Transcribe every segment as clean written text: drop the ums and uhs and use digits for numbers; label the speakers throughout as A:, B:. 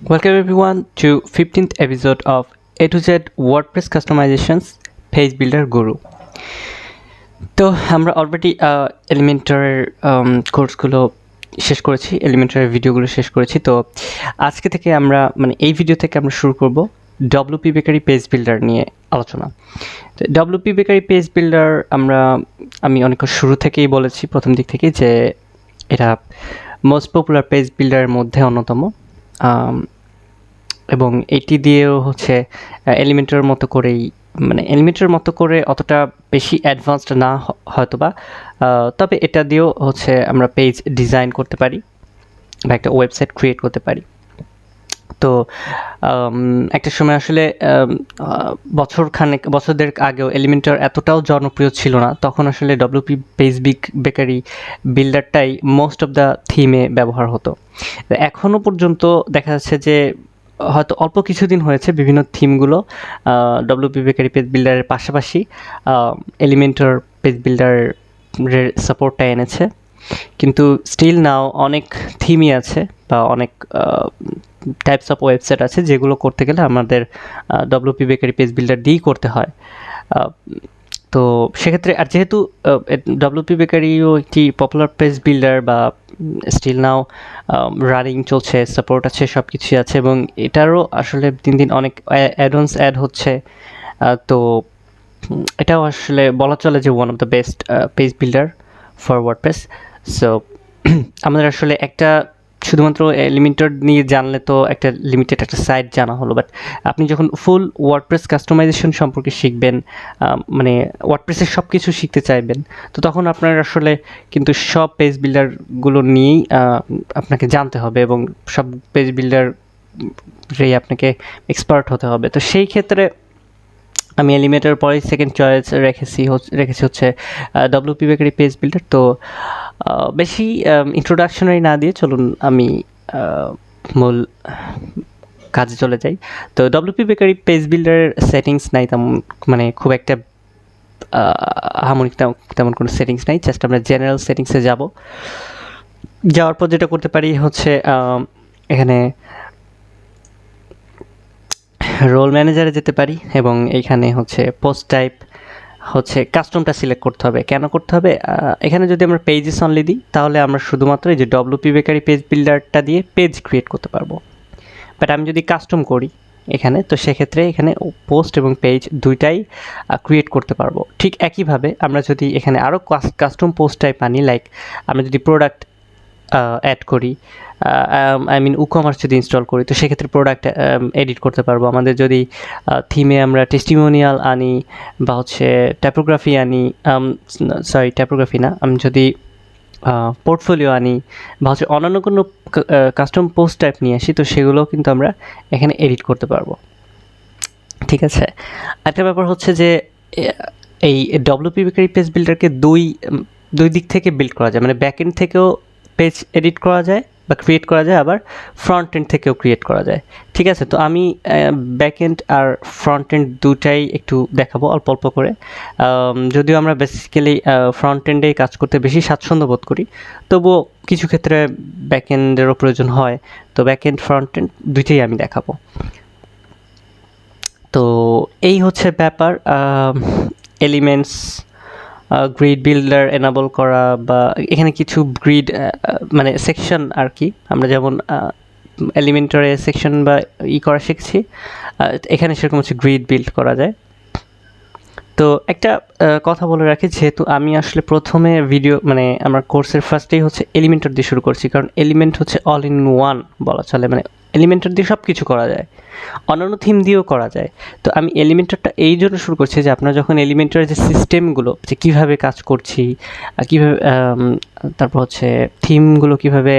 A: Welcome everyone to 15th episode of A to Z WordPress Customizations Page Builder Guru. তো আমরা already এলিমেন্টরের কোর্সগুলো শেষ করেছি, এলিমেন্টরের ভিডিওগুলো শেষ করেছি। তো আজকে থেকে আমরা এই ভিডিও থেকে আমরা শুরু করব WP বেকারি পেজ বিল্ডার নিয়ে আলোচনা। তো WP বেকারি পেজ বিল্ডার আমি অনেক শুরু থেকেই বলেছি, প্রথম দিক থেকেই, যে এটা মোস্ট পপুলার পেজ বিল্ডারের মধ্যে অন্যতম। এবং এটি দিয়েও হচ্ছে এলিমেন্টের মতো করে অতটা বেশি অ্যাডভান্সড না হয়তোবা, তবে এটা দিয়েও হচ্ছে আমরা পেজ ডিজাইন করতে পারি বা একটা ওয়েবসাইট ক্রিয়েট করতে পারি। তো একটা সময় আসলে বছরদের আগেও এলিমেন্টর এতটাও জনপ্রিয় ছিল না, তখন আসলে WP পেজ বেকারি বিল্ডারটাই মোস্ট অফ দ্য থিমে ব্যবহার হতো। এখনও পর্যন্ত দেখা যাচ্ছে যে হয়তো অল্প কিছুদিন হয়েছে বিভিন্ন থিমগুলো WP বেকারি পেজ বিল্ডারের পাশাপাশি এলিমেন্টর পেজ বিল্ডারের সাপোর্টটা এনেছে, কিন্তু স্টিল নাও অনেক থিমই আছে বা অনেক টাইপস অফ ওয়েবসাইট আছে যেগুলো করতে গেলে আমাদের WP বেকারি পেজ বিল্ডার দিয়েই করতে হয়। তো সেক্ষেত্রে আর যেহেতু WP বেকারিও একটি পপুলার পেজ বিল্ডার বা স্টিল নাও রানিং চলছে, সাপোর্ট আছে, সব কিছুই আছে, এবং এটারও আসলে দিন দিন অনেক অ্যাডভান্স অ্যাড হচ্ছে। তো এটাও আসলে বলা চলে যে one of the best page builder for WordPress. So আমাদের আসলে একটা শুধুমাত্র এলিমেন্টর নিয়ে জানলে তো একটা লিমিটেড একটা সাইট জানা হলো, বাট আপনি যখন ফুল ওয়ার্ডপ্রেস কাস্টমাইজেশন সম্পর্কে শিখবেন, ওয়ার্ডপ্রেসের সব কিছু শিখতে চাইবেন, তো তখন আপনার আসলে কিন্তু সব পেজ বিল্ডারগুলো নিয়েই আপনাকে জানতে হবে এবং সব পেজ বিল্ডারেই আপনাকে এক্সপার্ট হতে হবে। তো সেই ক্ষেত্রে আমি এলিমেন্টের পরে সেকেন্ড চয়েস রেখেছি হচ্ছে WP বেকারি পেজ বিল্ডার। তো বেশি ইন্ট্রোডাকশনারি না দিয়ে চলুন আমি মূল কাজে চলে যাই। তো WP বেকারি পেজ বিল্ডারের সেটিংস নাই তেমন, খুব একটা তেমন কোনো সেটিংস নাই। জাস্ট আমরা জেনারেল সেটিংসে যাওয়ার পর যেটা করতে পারি হচ্ছে এখানে রোল ম্যানেজারে যেতে পারি এবং এইখানে হচ্ছে পোস্ট টাইপ হচ্ছে কাস্টমটা সিলেক্ট করতে হবে। কেন করতে হবে? এখানে যদি আমরা পেজেস অনলি দিই তাহলে আমরা শুধুমাত্র এই যে WP বেকারি পেজ বিল্ডারটা দিয়ে পেজ ক্রিয়েট করতে পারবো। বাট আমি যদি কাস্টম করি এখানে, তো সেক্ষেত্রে এখানে পোস্ট এবং পেজ দুইটাই ক্রিয়েট করতে পারবো। ঠিক একইভাবে আমরা যদি এখানে আরও কাস্টম পোস্ট টাইপ আনি, লাইক আমরা যদি প্রোডাক্ট অ্যাড করি, WooCommerce যদি ইনস্টল করি, তো সেক্ষেত্রে প্রোডাক্ট এডিট করতে পারবো। আমাদের যদি থিমে আমরা টেস্টিমোনিয়াল আনি বা হচ্ছে টাইপোগ্রাফি আনি, টাইপোগ্রাফি না, আমি যদি পোর্টফোলিও আনি বা হচ্ছে অন্যান্য কোনো কাস্টম পোস্ট টাইপ নিয়ে আসি, তো সেগুলোও কিন্তু আমরা এখানে এডিট করতে পারবো। ঠিক আছে, একটা ব্যাপার হচ্ছে যে এই WP বেকারি পেজ বিল্ডারকে দুই দিক থেকে বিল্ড করা যায়, ব্যাক এন্ড থেকেও পেজ এডিট করা যায় বা ক্রিয়েট করা যায়, আবার ফ্রন্ট এন্ড থেকেও ক্রিয়েট করা যায়। ঠিক আছে, তো আমি ব্যাক এন্ড আর ফ্রন্ট এন্ড দুটাই একটু দেখাবো অল্প অল্প করে। যদিও আমরা বেসিক্যালি ফ্রন্ট এন্ডেই কাজ করতে বেশি স্বাচ্ছন্দ্য বোধ করি, তবুও কিছু ক্ষেত্রে ব্যাক এন্ডেরও প্রয়োজন হয়। তো ব্যাক এন্ড ফ্রন্ট এন্ড দুইটাই আমি দেখাবো। তো এই হচ্ছে ব্যাপার। এলিমেন্টস গ্রিড বিল্ডার এনাবল করা, বা এখানে কিছু গ্রিড সেকশন আর কি, আমরা যেমন এলিমেন্টরে সেকশন বা করা শিখছি, এখানে সেরকম হচ্ছে গ্রিড বিল্ড করা যায়। তো একটা কথা বলে রাখি, যেহেতু আমি আসলে প্রথমে আমার কোর্সের ফার্স্টেই হচ্ছে এলিমেন্টর দিয়ে শুরু করছি, কারণ এলিমেন্ট হচ্ছে অল ইন ওয়ান বলা চলে, এলিমেন্টর দিয়ে সব কিছু করা যায়, অন্যান্য থিম দিয়েও করা যায়। তো আমি এলিমেন্টরটা এই জন্য শুরু করছি যে আপনারা যখন এলিমেন্টরের যে সিস্টেমগুলো, যে কীভাবে কাজ করছি, কীভাবে তারপর হচ্ছে থিমগুলো কীভাবে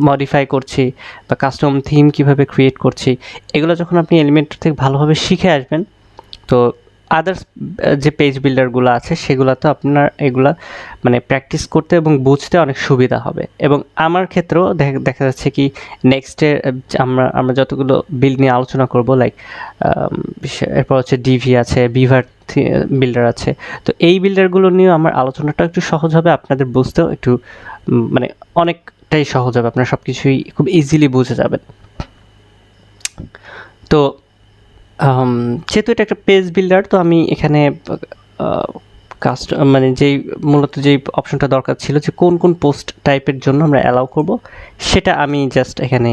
A: মডিফাই করছি বা কাস্টম থিম কীভাবে ক্রিয়েট করছি, এগুলো যখন আপনি এলিমেন্টর থেকে ভালোভাবে শিখে আসবেন, তো আদার্স যে পেজ বিল্ডারগুলো আছে সেগুলোতে আপনার এগুলা প্র্যাকটিস করতে এবং বুঝতে অনেক সুবিধা হবে। এবং আমার ক্ষেত্রেও দেখা যাচ্ছে কি নেক্সটে আমরা যতগুলো বিল্ড নিয়ে আলোচনা করব, লাইক এরপর হচ্ছে ডিভি আছে, বিভার বিল্ডার আছে, তো এই বিল্ডারগুলো নিয়েও আমার আলোচনাটা একটু সহজ হবে, আপনাদের বুঝতেও একটু অনেক অনেকটাই সহজ হবে, আপনারা সব কিছুই খুব ইজিলি বুঝে যাবেন। তো যেহেতু এটা একটা পেজ বিল্ডার, তো আমি এখানে মানে মূলত যেই অপশনটা দরকার ছিল যে কোন কোন পোস্ট টাইপের জন্য আমরা অ্যালাউ করব, সেটা আমি জাস্ট এখানে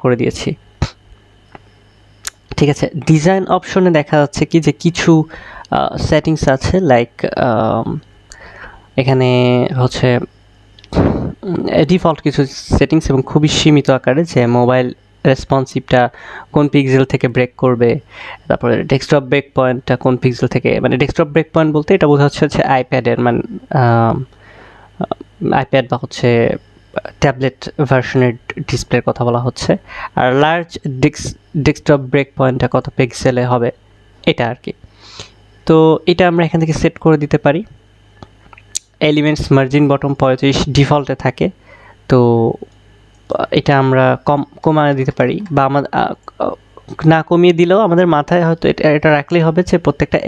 A: করে দিয়েছি। ঠিক আছে, ডিজাইন অপশনে দেখা যাচ্ছে কি যে কিছু সেটিংস আছে, লাইক এখানে হচ্ছে ডিফল্ট কিছু সেটিংস এবং খুবই সীমিত আকারে, যে মোবাইল রেসপন্সিভটা কোন পিক্সেল থেকে ব্রেক করবে, তারপরে ডেস্কটপ ব্রেক পয়েন্টটা কোন পিক্সেল থেকে, মানে ডেস্কটপ ব্রেক পয়েন্ট বলতে এটা বোঝা হচ্ছে আইপ্যাডের, মানে আইপ্যাড বা হচ্ছে ট্যাবলেট ভার্সনের ডিসপ্লের কথা বলা হচ্ছে। আর লার্জ ডেস্কটপ ব্রেক পয়েন্টটা কত পিক্সেলে হবে, এটা আর কি। তো এটা আমরা এখান থেকে সেট করে দিতে পারি। এলিমেন্টস মার্জিন বটম 35 ডিফল্টে থাকে, তো এটা আমরা কমায় দিতে পারি, বা আমাদের না কমিয়ে দিলেও আমাদের মাথায় হয়তো এটা রাখলেই হবে যে প্রত্যেকটা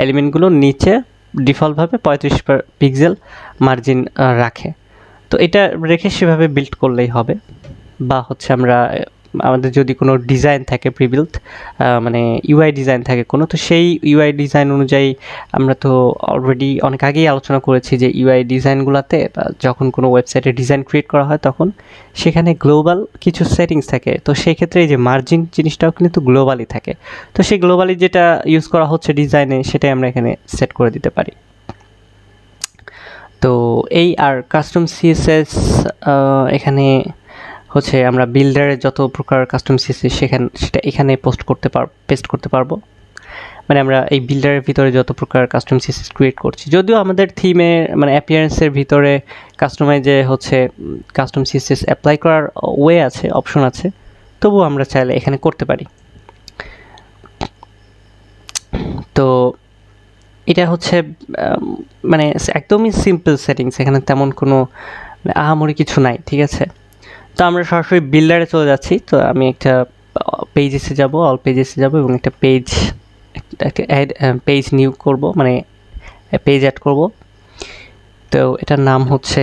A: এলিমেন্টগুলো নিচে ডিফল্টভাবে 35 পিক্সেল মার্জিন রাখে। তো এটা রেখে সেভাবে বিল্ড করলেই হবে। বা হচ্ছে আমাদের যদি কোনো ডিজাইন থাকে প্রিবিল্ট, মানে ইউআই ডিজাইন থাকে কোনো, তো সেই ইউআই ডিজাইন অনুযায়ী আমরা তো অলরেডি অনেক আগেই আলোচনা করেছি যে ইউআই ডিজাইনগুলোতে যখন কোনো ওয়েবসাইটে ডিজাইন ক্রিয়েট করা হয় তখন সেখানে গ্লোবাল কিছু সেটিংস থাকে। তো সেই ক্ষেত্রে এই যে মার্জিন জিনিসটাও কিন্তু গ্লোবালি থাকে। তো সেই গ্লোবালি যেটা ইউজ করা হচ্ছে ডিজাইনে, সেটাই আমরা এখানে সেট করে দিতে পারি। তো এই আর কাস্টম সিএসএস এখানে হচ্ছে আমরা বিল্ডারের যত প্রকার কাস্টম সিএসএস সেটা এখানে পেস্ট করতে পারবো। মানে আমরা এই বিল্ডারের ভিতরে যত প্রকার কাস্টম সিএসএস ক্রিয়েট করছি, যদিও আমাদের থিমে মানে অ্যাপিয়ারেন্সের ভিতরে কাস্টমাইজে হচ্ছে কাস্টম সিএসএস অ্যাপ্লাই করার ওয়ে আছে, অপশন আছে, তবুও আমরা চাইলে এখানে করতে পারি। তো এটা হচ্ছে মানে একদমই সিম্পল সেটিংস, এখানে তেমন কোনো আহামরি কিছু নাই। ঠিক আছে, তো আমরা সরাসরি বিল্ডারে চলে যাচ্ছি। তো আমি একটা পেজেসে যাব, অল পেজেসে যাব এবং একটা পেজ নিউ করব, মানে পেজ অ্যাড করব। তো এটার নাম হচ্ছে,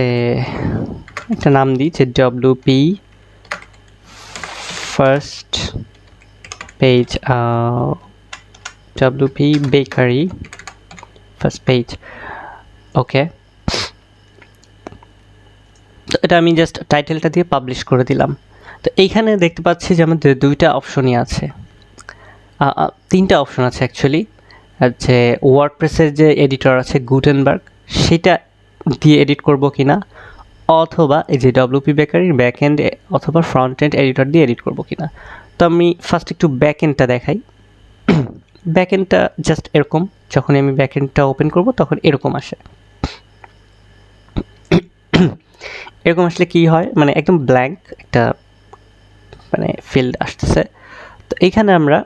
A: একটা নাম দিই যে WP first page, WP bakery first page. Okay, তো এটা আমি জাস্ট টাইটেলটা দিয়ে পাবলিশ করে দিলাম। তো এইখানে দেখতে পাচ্ছি যে আমাদের দুইটা অপশনই আছে, তিনটা অপশন আছে অ্যাকচুয়ালি। যে ওয়ার্ডপ্রেসের যে এডিটর আছে গুটেনবার্গ, সেটা দিয়ে এডিট করব কিনা, অথবা এই যে WP বেকারির ব্যাক এন্ড অথবা ফ্রন্ট এন্ড এডিটর দিয়ে এডিট করব কিনা। তো আমি ফার্স্ট একটু ব্যাক এন্ডটা দেখাই। ব্যাক এন্ডটা জাস্ট এরকম, যখন আমি ব্যাক এন্ডটা ওপেন করব তখন এরকম আসে। এরকম আসলে কি হয়, মানে একদম ব্ল্যাঙ্ক একটা মানে ফিল্ড আসতেছে। তো এইখানে আমরা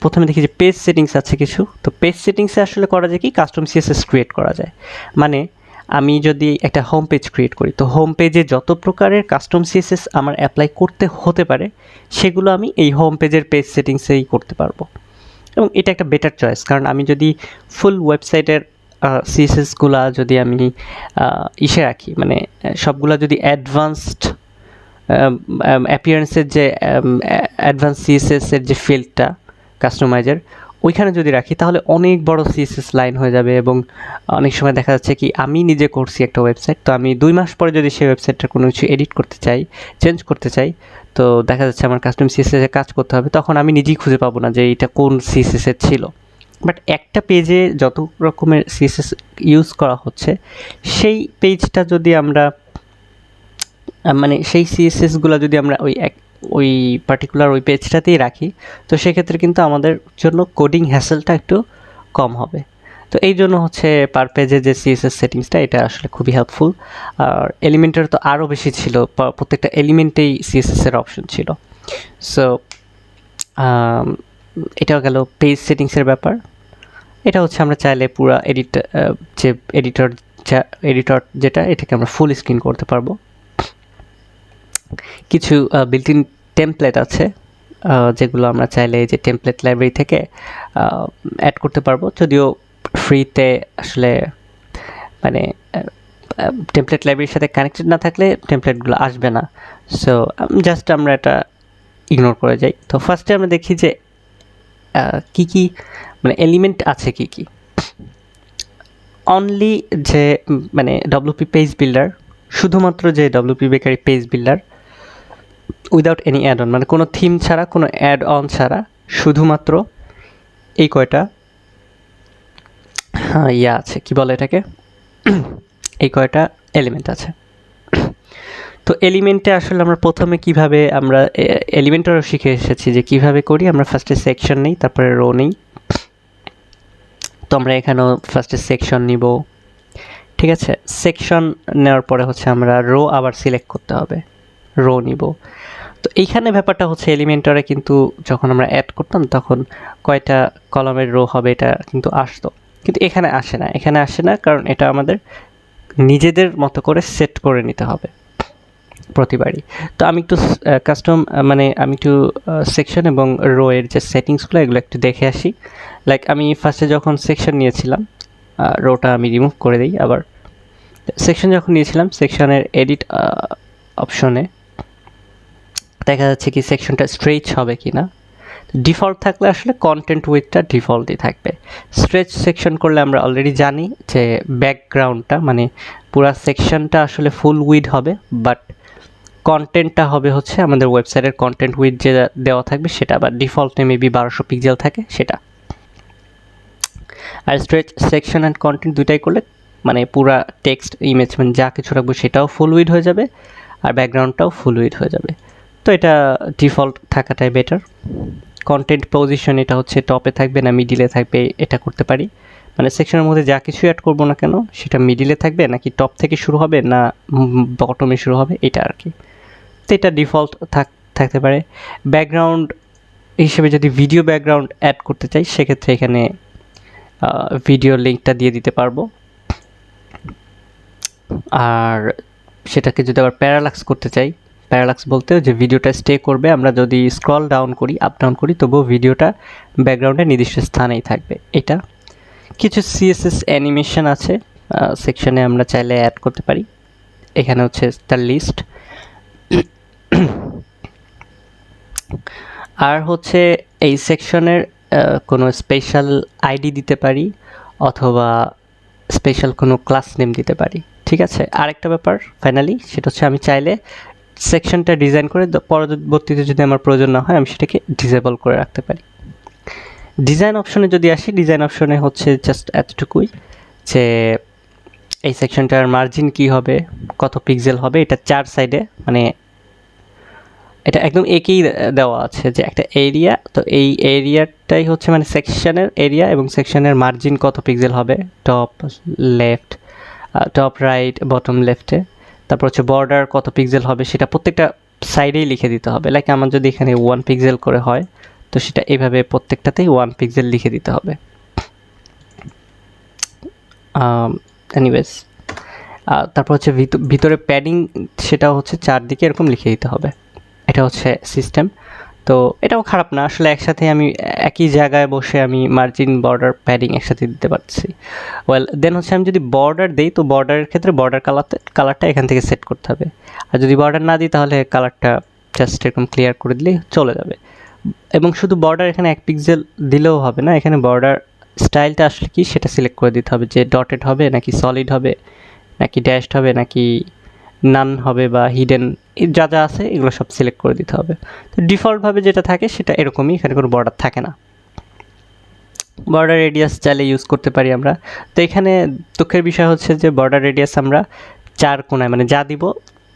A: প্রথমে দেখি যে পেজ সেটিংস আছে কিছু। তো পেজ সেটিংসে আসলে করা যায় কি, কাস্টম সিএসএস ক্রিয়েট করা যায়। মানে আমি যদি একটা হোম পেজ ক্রিয়েট করি, তো হোম পেজে যত প্রকারের কাস্টম সিএসএস আমার অ্যাপ্লাই করতে হতে পারে, সেগুলো আমি এই হোম পেজের পেজ সেটিংসেই করতে পারবো। এবং এটা একটা বেটার চয়েস, কারণ আমি যদি ফুল ওয়েবসাইটের সিএসএসগুলা যদি আমি ইসে রাখি, মানে সবগুলা যদি অ্যাডভান্সড অ্যাপিয়ারেন্সের যে অ্যাডভান্স সিএসএসের যে ফিল্ডটা কাস্টমাইজার, ওইখানে যদি রাখি তাহলে অনেক বড় সিএসএস লাইন হয়ে যাবে। এবং অনেক সময় দেখা যাচ্ছে কি, আমি নিজে করছি একটা ওয়েবসাইট, তো আমি 2 মাস পরে যদি সেই ওয়েবসাইটটার কোনো কিছু এডিট করতে চাই, চেঞ্জ করতে চাই, তো দেখা যাচ্ছে আমার কাস্টম সিএসএসে কাজ করতে হবে, তখন আমি নিজেই খুঁজে পাবো না যে এটা কোন সিএসএসের ছিল। বাট একটা পেজে যত রকমের সিএসএস ইউজ করা হচ্ছে, সেই পেজটা যদি আমরা মানে সেই সিএসএসগুলো যদি আমরা ওই পার্টিকুলার ওই পেজটাতেই রাখি, তো সেক্ষেত্রে কিন্তু আমাদের জন্য কোডিং হ্যাসেলটা একটু কম হবে। তো এই জন্য হচ্ছে পার পেজে যে সিএসএস সেটিংসটা, এটা আসলে খুবই হেল্পফুল। আর এলিমেন্টের তো আরও বেশি ছিল, প্রত্যেকটা এলিমেন্টেই সিএসএসের অপশন ছিল। সো এটাও গেল পেজ সেটিংসের ব্যাপার। এটা হচ্ছে আমরা চাইলে পুরো যে এডিটর যেটা, এটাকে আমরা ফুল স্ক্রিন করতে পারবো। কিছু বিল্ট ইন টেমপ্লেট আছে, যেগুলো আমরা চাইলে যে টেমপ্লেট লাইব্রেরি থেকে অ্যাড করতে পারবো, যদিও ফ্রিতে আসলে মানে টেমপ্লেট লাইব্রেরির সাথে কানেক্টেড না থাকলে টেমপ্লেটগুলো আসবে না। সো জাস্ট আমরা এটা ইগনোর করে যাই। তো ফার্স্টে আমরা দেখি যে কী কী মানে এলিমেন্ট আছে কী কী। অনলি যে মানে ডব্লিউপি পেজ বিল্ডার, শুধুমাত্র যে WP bakery page builder without any add on, মানে কোনো থিম ছাড়া, কোনো অ্যাড অন ছাড়া, শুধুমাত্র এই কয়টা ইয়া আছে, কি বলে এটাকে, এই কয়টা এলিমেন্ট আছে। তো এলিমেন্টে আসলে আমরা প্রথমে কিভাবে আমরা এলিমেন্টও শিখে এসেছি যে কিভাবে করি। আমরা ফার্স্টে সেকশন নিই, তারপরে রো নিই। তো আমরা এখানেও ফার্স্টে সেকশন নিব, ঠিক আছে। সেকশন নেওয়ার পরে হচ্ছে আমরা রো আবার সিলেক্ট করতে হবে, রো নিব। তো এইখানে ব্যাপারটা হচ্ছে এলিমেন্টরে কিন্তু যখন আমরা অ্যাড করতাম তখন কয়টা কলামের রো হবে এটা কিন্তু আসতো, কিন্তু এখানে আসে না। এখানে আসে না কারণ এটা আমাদের নিজেদের মতো করে সেট করে নিতে হবে প্রতিবারই। তো আমি একটু কাস্টম মানে আমি একটু সেকশন এবং রো এর যে সেটিংসগুলো এগুলো একটু দেখে আসি। লাইক আমি ফার্স্টে যখন সেকশন নিয়েছিলাম, রোটা আমি রিমুভ করে দিই। আবার সেকশন যখন নিয়েছিলাম, সেকশনের এডিট অপশনে দেখা যাচ্ছে কি সেকশনটা স্ট্রেচ হবে কি না। ডিফল্ট থাকলে আসলে কন্টেন্ট উইথটা ডিফল্টই থাকবে। স্ট্রেচ সেকশন করলে আমরা অলরেডি জানি যে ব্যাকগ্রাউন্ডটা মানে পুরো সেকশনটা আসলে ফুল উইড হবে, বাট কন্টেন্টটা হবে হচ্ছে আমাদের ওয়েবসাইটের কন্টেন্ট উইড যে দেওয়া থাকবে সেটা, বা ডিফল্টে মেবি 1200 পিক্সেল থাকে সেটা। আর স্ট্রেচ সেকশন অ্যান্ড কন্টেন্ট দুইটাই করলে মানে পুরা টেক্সট ইমেজ মানে যা কিছু রাখবো সেটাও ফুল উইড হয়ে যাবে, আর ব্যাকগ্রাউন্ডটাও ফুল উইড হয়ে যাবে। তো এটা ডিফল্ট থাকাটাই বেটার। কন্টেন্ট পজিশন এটা হচ্ছে টপে থাকবে না মিডিলে থাকবে এটা করতে পারি, মানে সেকশনের মধ্যে যা কিছু অ্যাড করবো না কেন সেটা মিডিলে থাকবে নাকি টপ থেকে শুরু হবে না বটমে শুরু হবে, এটা আর কি। তো এটা ডিফল্ট থাকতে পারে। ব্যাকগ্রাউন্ড হিসেবে যদি ভিডিও ব্যাকগ্রাউন্ড অ্যাড করতে চাই সেক্ষেত্রে এখানে ভিডিও লিঙ্কটা দিয়ে দিতে পারবো। আর সেটাকে যদি আবার প্যারালাক্স করতে চাই, প্যারালাক্স বলতে যে ভিডিওটা স্টে করবে, আমরা যদি স্ক্রল ডাউন করি আপ ডাউন করি তবুও ভিডিওটা ব্যাকগ্রাউন্ডে নির্দিষ্ট স্থানেই থাকবে। এটা কিছু সিএসএস অ্যানিমেশন আছে সেকশনে, আমরা চাইলে অ্যাড করতে পারি। এখানে হচ্ছে তার লিস্ট। আর হচ্ছে এই সেকশনের কোনো স্পেশাল আইডি দিতে পারি অথবা স্পেশাল কোনো ক্লাস নেম দিতে পারি, ঠিক আছে। আরেকটা ব্যাপার ফাইনালি সেটা হচ্ছে আমি চাইলে সেকশনটা ডিজাইন করে পরবর্তীতে যদি আমার প্রয়োজন না হয় আমি সেটাকে ডিসেবল করে রাখতে পারি। ডিজাইন অপশনে যদি আসি, ডিজাইন অপশনে হচ্ছে জাস্ট এতটুকুই যে এই সেকশনটার মার্জিন কি হবে, কত পিক্সেল হবে, এটা 4 সাইডে মানে এটা একদম একই দেওয়া আছে যে একটা এরিয়া। তো এই এরিয়াটাই হচ্ছে মানে সেকশনের এরিয়া এবং সেকশনের মার্জিন কত পিক্সেল হবে, top left, top right, bottom লেফটে। তারপর হচ্ছে বর্ডার কত পিক্সেল হবে সেটা প্রত্যেকটা সাইডেই লিখে দিতে হবে। লাইক আমার যদি এখানে 1 পিক্সেল করে হয় তো সেটা এইভাবে প্রত্যেকটাতেই 1 পিক্সেল লিখে দিতে হবে। এনিওয়েজ তারপর হচ্ছে ভিতরে প্যাডিং সেটাও হচ্ছে চারদিকে এরকম লিখে দিতে হবে। এটা হচ্ছে সিস্টেম। তো এটাও খারাপ না আসলে, একসাথে আমি একই জায়গায় বসে আমি মার্জিন বর্ডার প্যাডিং একসাথে দিতে পারছি। ওয়েল দেন হচ্ছে আমি যদি বর্ডার দিই তো বর্ডারের ক্ষেত্রে বর্ডার কালারটা এখান থেকে সেট করতে হবে। আর যদি বর্ডার না দিই তাহলে কালারটা জাস্ট এরকম ক্লিয়ার করে দিলেই চলে যাবে। এবং শুধু বর্ডার এখানে 1 পিক্সেল দিলেও হবে না, এখানে বর্ডার স্টাইলটা আসলে কি সেটা সিলেক্ট করে দিতে হবে যে ডটেড হবে নাকি সলিড হবে নাকি ড্যাশড হবে নাকি নান হবে বা হিডেন, যা যা আছে এগুলো সব সিলেক্ট করে দিতে হবে। তো ডিফল্টভাবে যেটা থাকে সেটা এরকমই, এখানে কোনো বর্ডার থাকে না। বর্ডার রেডিয়াস চাইলে ইউজ করতে পারি আমরা। তো এখানে দুঃখের বিষয় হচ্ছে যে বর্ডার রেডিয়াস আমরা 4 কোণায় মানে যা দিব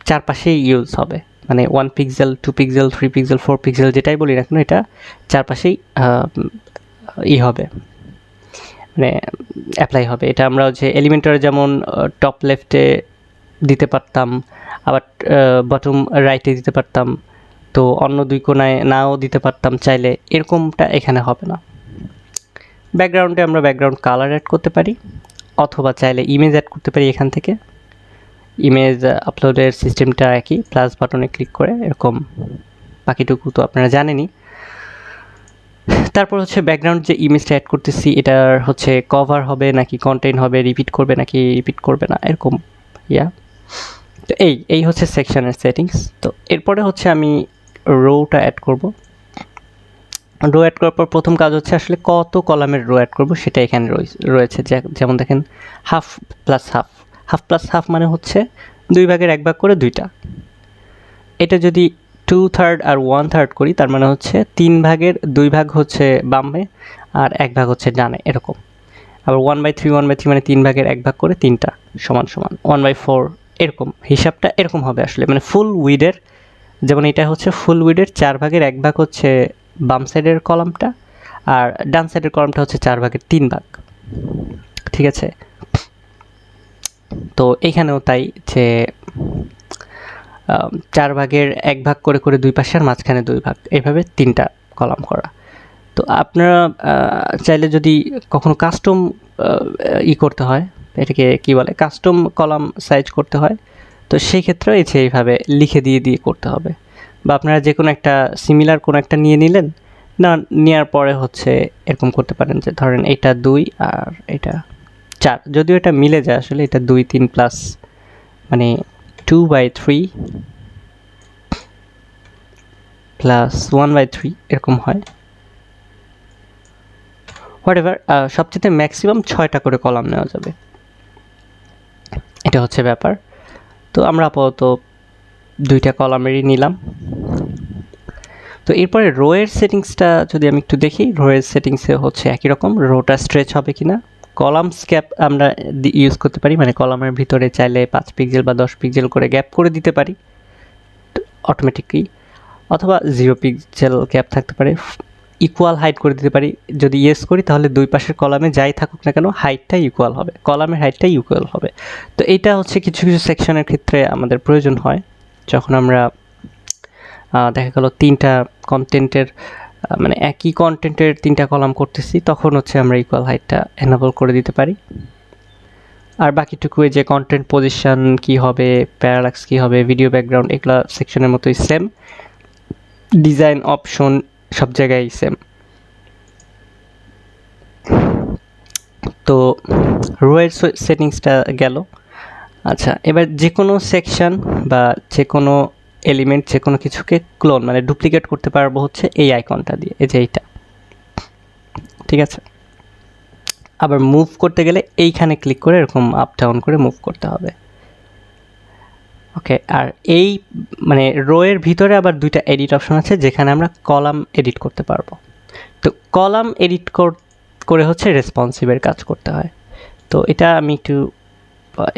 A: চারপাশেই ইউজ হবে, মানে 1 পিক্সেল 2 পিক্সেল 3 পিক্সেল 4 পিক্সেল যেটাই বলি না কেন এটা চারপাশেই হবে মানে অ্যাপ্লাই হবে। এটা আমরা যে এলিমেন্টারে যেমন টপ লেফটে দিতে পারতাম, আবার বটম রাইটে দিতে পারতাম, তো অন্য 2 কোণায় নাও দিতে পারতাম চাইলে, এরকমটা এখানে হবে না। ব্যাকগ্রাউন্ডে আমরা ব্যাকগ্রাউন্ড কালার অ্যাড করতে পারি অথবা চাইলে ইমেজ অ্যাড করতে পারি এখান থেকে। ইমেজ আপলোডের সিস্টেমটা একই, প্লাস বাটনে ক্লিক করে এরকম, বাকিটুকু তো আপনারা জানেনই। তারপর হচ্ছে ব্যাকগ্রাউন্ড যে ইমেজটা অ্যাড করতেছি এটার হচ্ছে কভার হবে নাকি কন্টেন্ট হবে, রিপিট করবে নাকি রিপিট করবে না, এরকম ইয়া। তো এই হচ্ছে সেকশনের সেটিংস। তো এরপরে হচ্ছে আমি রোটা অ্যাড করব। রো অ্যাড করার পর প্রথম কাজ হচ্ছে আসলে কত কলামের রো অ্যাড করব সেটা এখানে রয়েছে। যেমন দেখেন half plus half, half plus half মানে হচ্ছে 2 ভাগের 1 ভাগ করে 2টা। এটা যদি 2/3 আর 1/3 করি তার মানে হচ্ছে 3 ভাগের 2 ভাগ হচ্ছে বামে আর 1 ভাগ হচ্ছে ডানে, এরকম। আবার 1/3 1/3 মানে 3 ভাগের 1 ভাগ করে 3টা সমান সমান 1/4, এরকম হিসাবটা এরকম হবে আসলে। মানে ফুল উইডের, যেমন এটা হচ্ছে ফুল উইডের 4 ভাগের 1 ভাগ হচ্ছে বাম সাইডের কলামটা, আর ডান সাইডের কলামটা হচ্ছে 4 ভাগের 3 ভাগ। ঠিক আছে, তো এখানেও তাই যে 4 ভাগের 1 ভাগ করে করে 2 পাশে আর মাঝখানে 2 ভাগ, এইভাবে 3টা কলাম করা। তো আপনারা চাইলে যদি কখনো কাস্টম করতে হয়, এটাকে কি বলে, কাস্টম কলাম সাইজ করতে হয়, তো সেই ক্ষেত্রে এইভাবে লিখে দিয়ে করতে হবে। বা আপনারা যে কোনো একটা সিমিলার কোনো একটা নিয়ে নিলেন, না নেওয়ার পরে হচ্ছে এরকম করতে পারেন যে ধরেন এটা 2 আর এটা 4, যদিও এটা মিলে যায় আসলে, এটা 2 3 প্লাস মানে 2/3 প্লাস 1/3 এরকম হয়। হোয়াটএভার, সবচেয়ে ম্যাক্সিমাম 6টা করে কলাম নেওয়া যাবে, এটা হচ্ছে ব্যাপার। তো আমরা আপাতত 2টা কলামেরই নিলাম। তো এরপরে রোয়ের সেটিংসটা যদি আমি একটু দেখি, রোয়ের সেটিংসে হচ্ছে একই রকম, রোটা স্ট্রেচ হবে কিনা। কলামস গ্যাপ আমরা ইউজ করতে পারি, মানে কলামের ভিতরে চাইলে 5 পিক্সেল বা 10 পিক্সেল করে গ্যাপ করে দিতে পারি অটোমেটিকলি, অথবা 0 পিক্সেল গ্যাপ থাকতে পারে। ইকুয়াল হাইট করে দিতে পারি, যদি ইয়েস করি তাহলে 2 পাশের কলামে যাই থাকুক না কেন হাইটটা ইকুয়াল হবে, কলামের হাইটটা ইকুয়াল হবে। তো এইটা হচ্ছে কিছু কিছু সেকশনের ক্ষেত্রে আমাদের প্রয়োজন হয়, যখন আমরা দেখা গেল 3টা কন্টেন্টের মানে একই কন্টেন্টের 3টা কলাম করতেছি, তখন হচ্ছে আমরা ইকুয়াল হাইটটা এনেবল করে দিতে পারি। আর বাকিটুকু যে কন্টেন্ট পজিশন কি হবে, প্যারালাক্স কি হবে, ভিডিও ব্যাকগ্রাউন্ড, এগুলা সেকশনের মতোই সেম, ডিজাইন অপশন সব জায়গায় সেম। তো রোয়ের সেটিংসটা গেল। আচ্ছা, এবার যে কোনো সেকশন বা যে কোনো এলিমেন্ট, যে কোনো কিছুকে ক্লোন মানে ডুপ্লিকেট করতে পারবো হচ্ছে এই আইকনটা দিয়ে, এই যে এইটা। ঠিক আছে, আবার মুভ করতে গেলে এইখানে ক্লিক করে এরকম আপ ডাউন করে মুভ করতে হবে। ওকে, আর এই মানে রোয়ের ভিতরে আবার 2টা এডিট অপশন আছে যেখানে আমরা কলাম এডিট করতে পারবো। তো কলাম এডিট করে হচ্ছে রেসপন্সিভের কাজ করতে হয়। তো এটা আমি একটু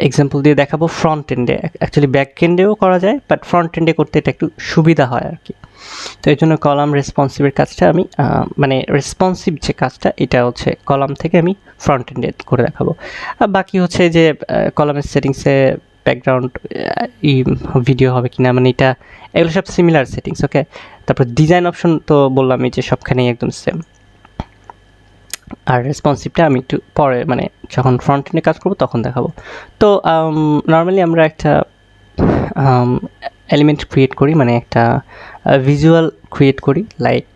A: এক্সাম্পল দিয়ে দেখাবো। ফ্রন্ট এন্ডে, অ্যাকচুয়ালি ব্যাক এন্ডেও করা যায়, বাট ফ্রন্ট এন্ডে করতে এটা একটু সুবিধা হয় আর কি। তো এই জন্য কলাম রেসপন্সিভের কাজটা আমি মানে রেসপন্সিভ যে কাজটা, এটা হচ্ছে কলাম থেকে আমি ফ্রন্ট এন্ডে করে দেখাবো। আর বাকি হচ্ছে যে কলামের সেটিংসে ব্যাকগ্রাউন্ড ভিডিও হবে কিনা, মানে এটা এগুলো সব সিমিলার সেটিংস। ওকে, তারপর ডিজাইন অপশন তো বললামই যে সবখানেই একদম সেম। আর রেসপন্সিভটা আমি একটু পরে মানে যখন ফ্রন্ট এন্ডে কাজ করবো তখন দেখাবো। তো নর্মালি আমরা একটা এলিমেন্ট ক্রিয়েট করি, মানে একটা ভিজুয়াল ক্রিয়েট করি, লাইক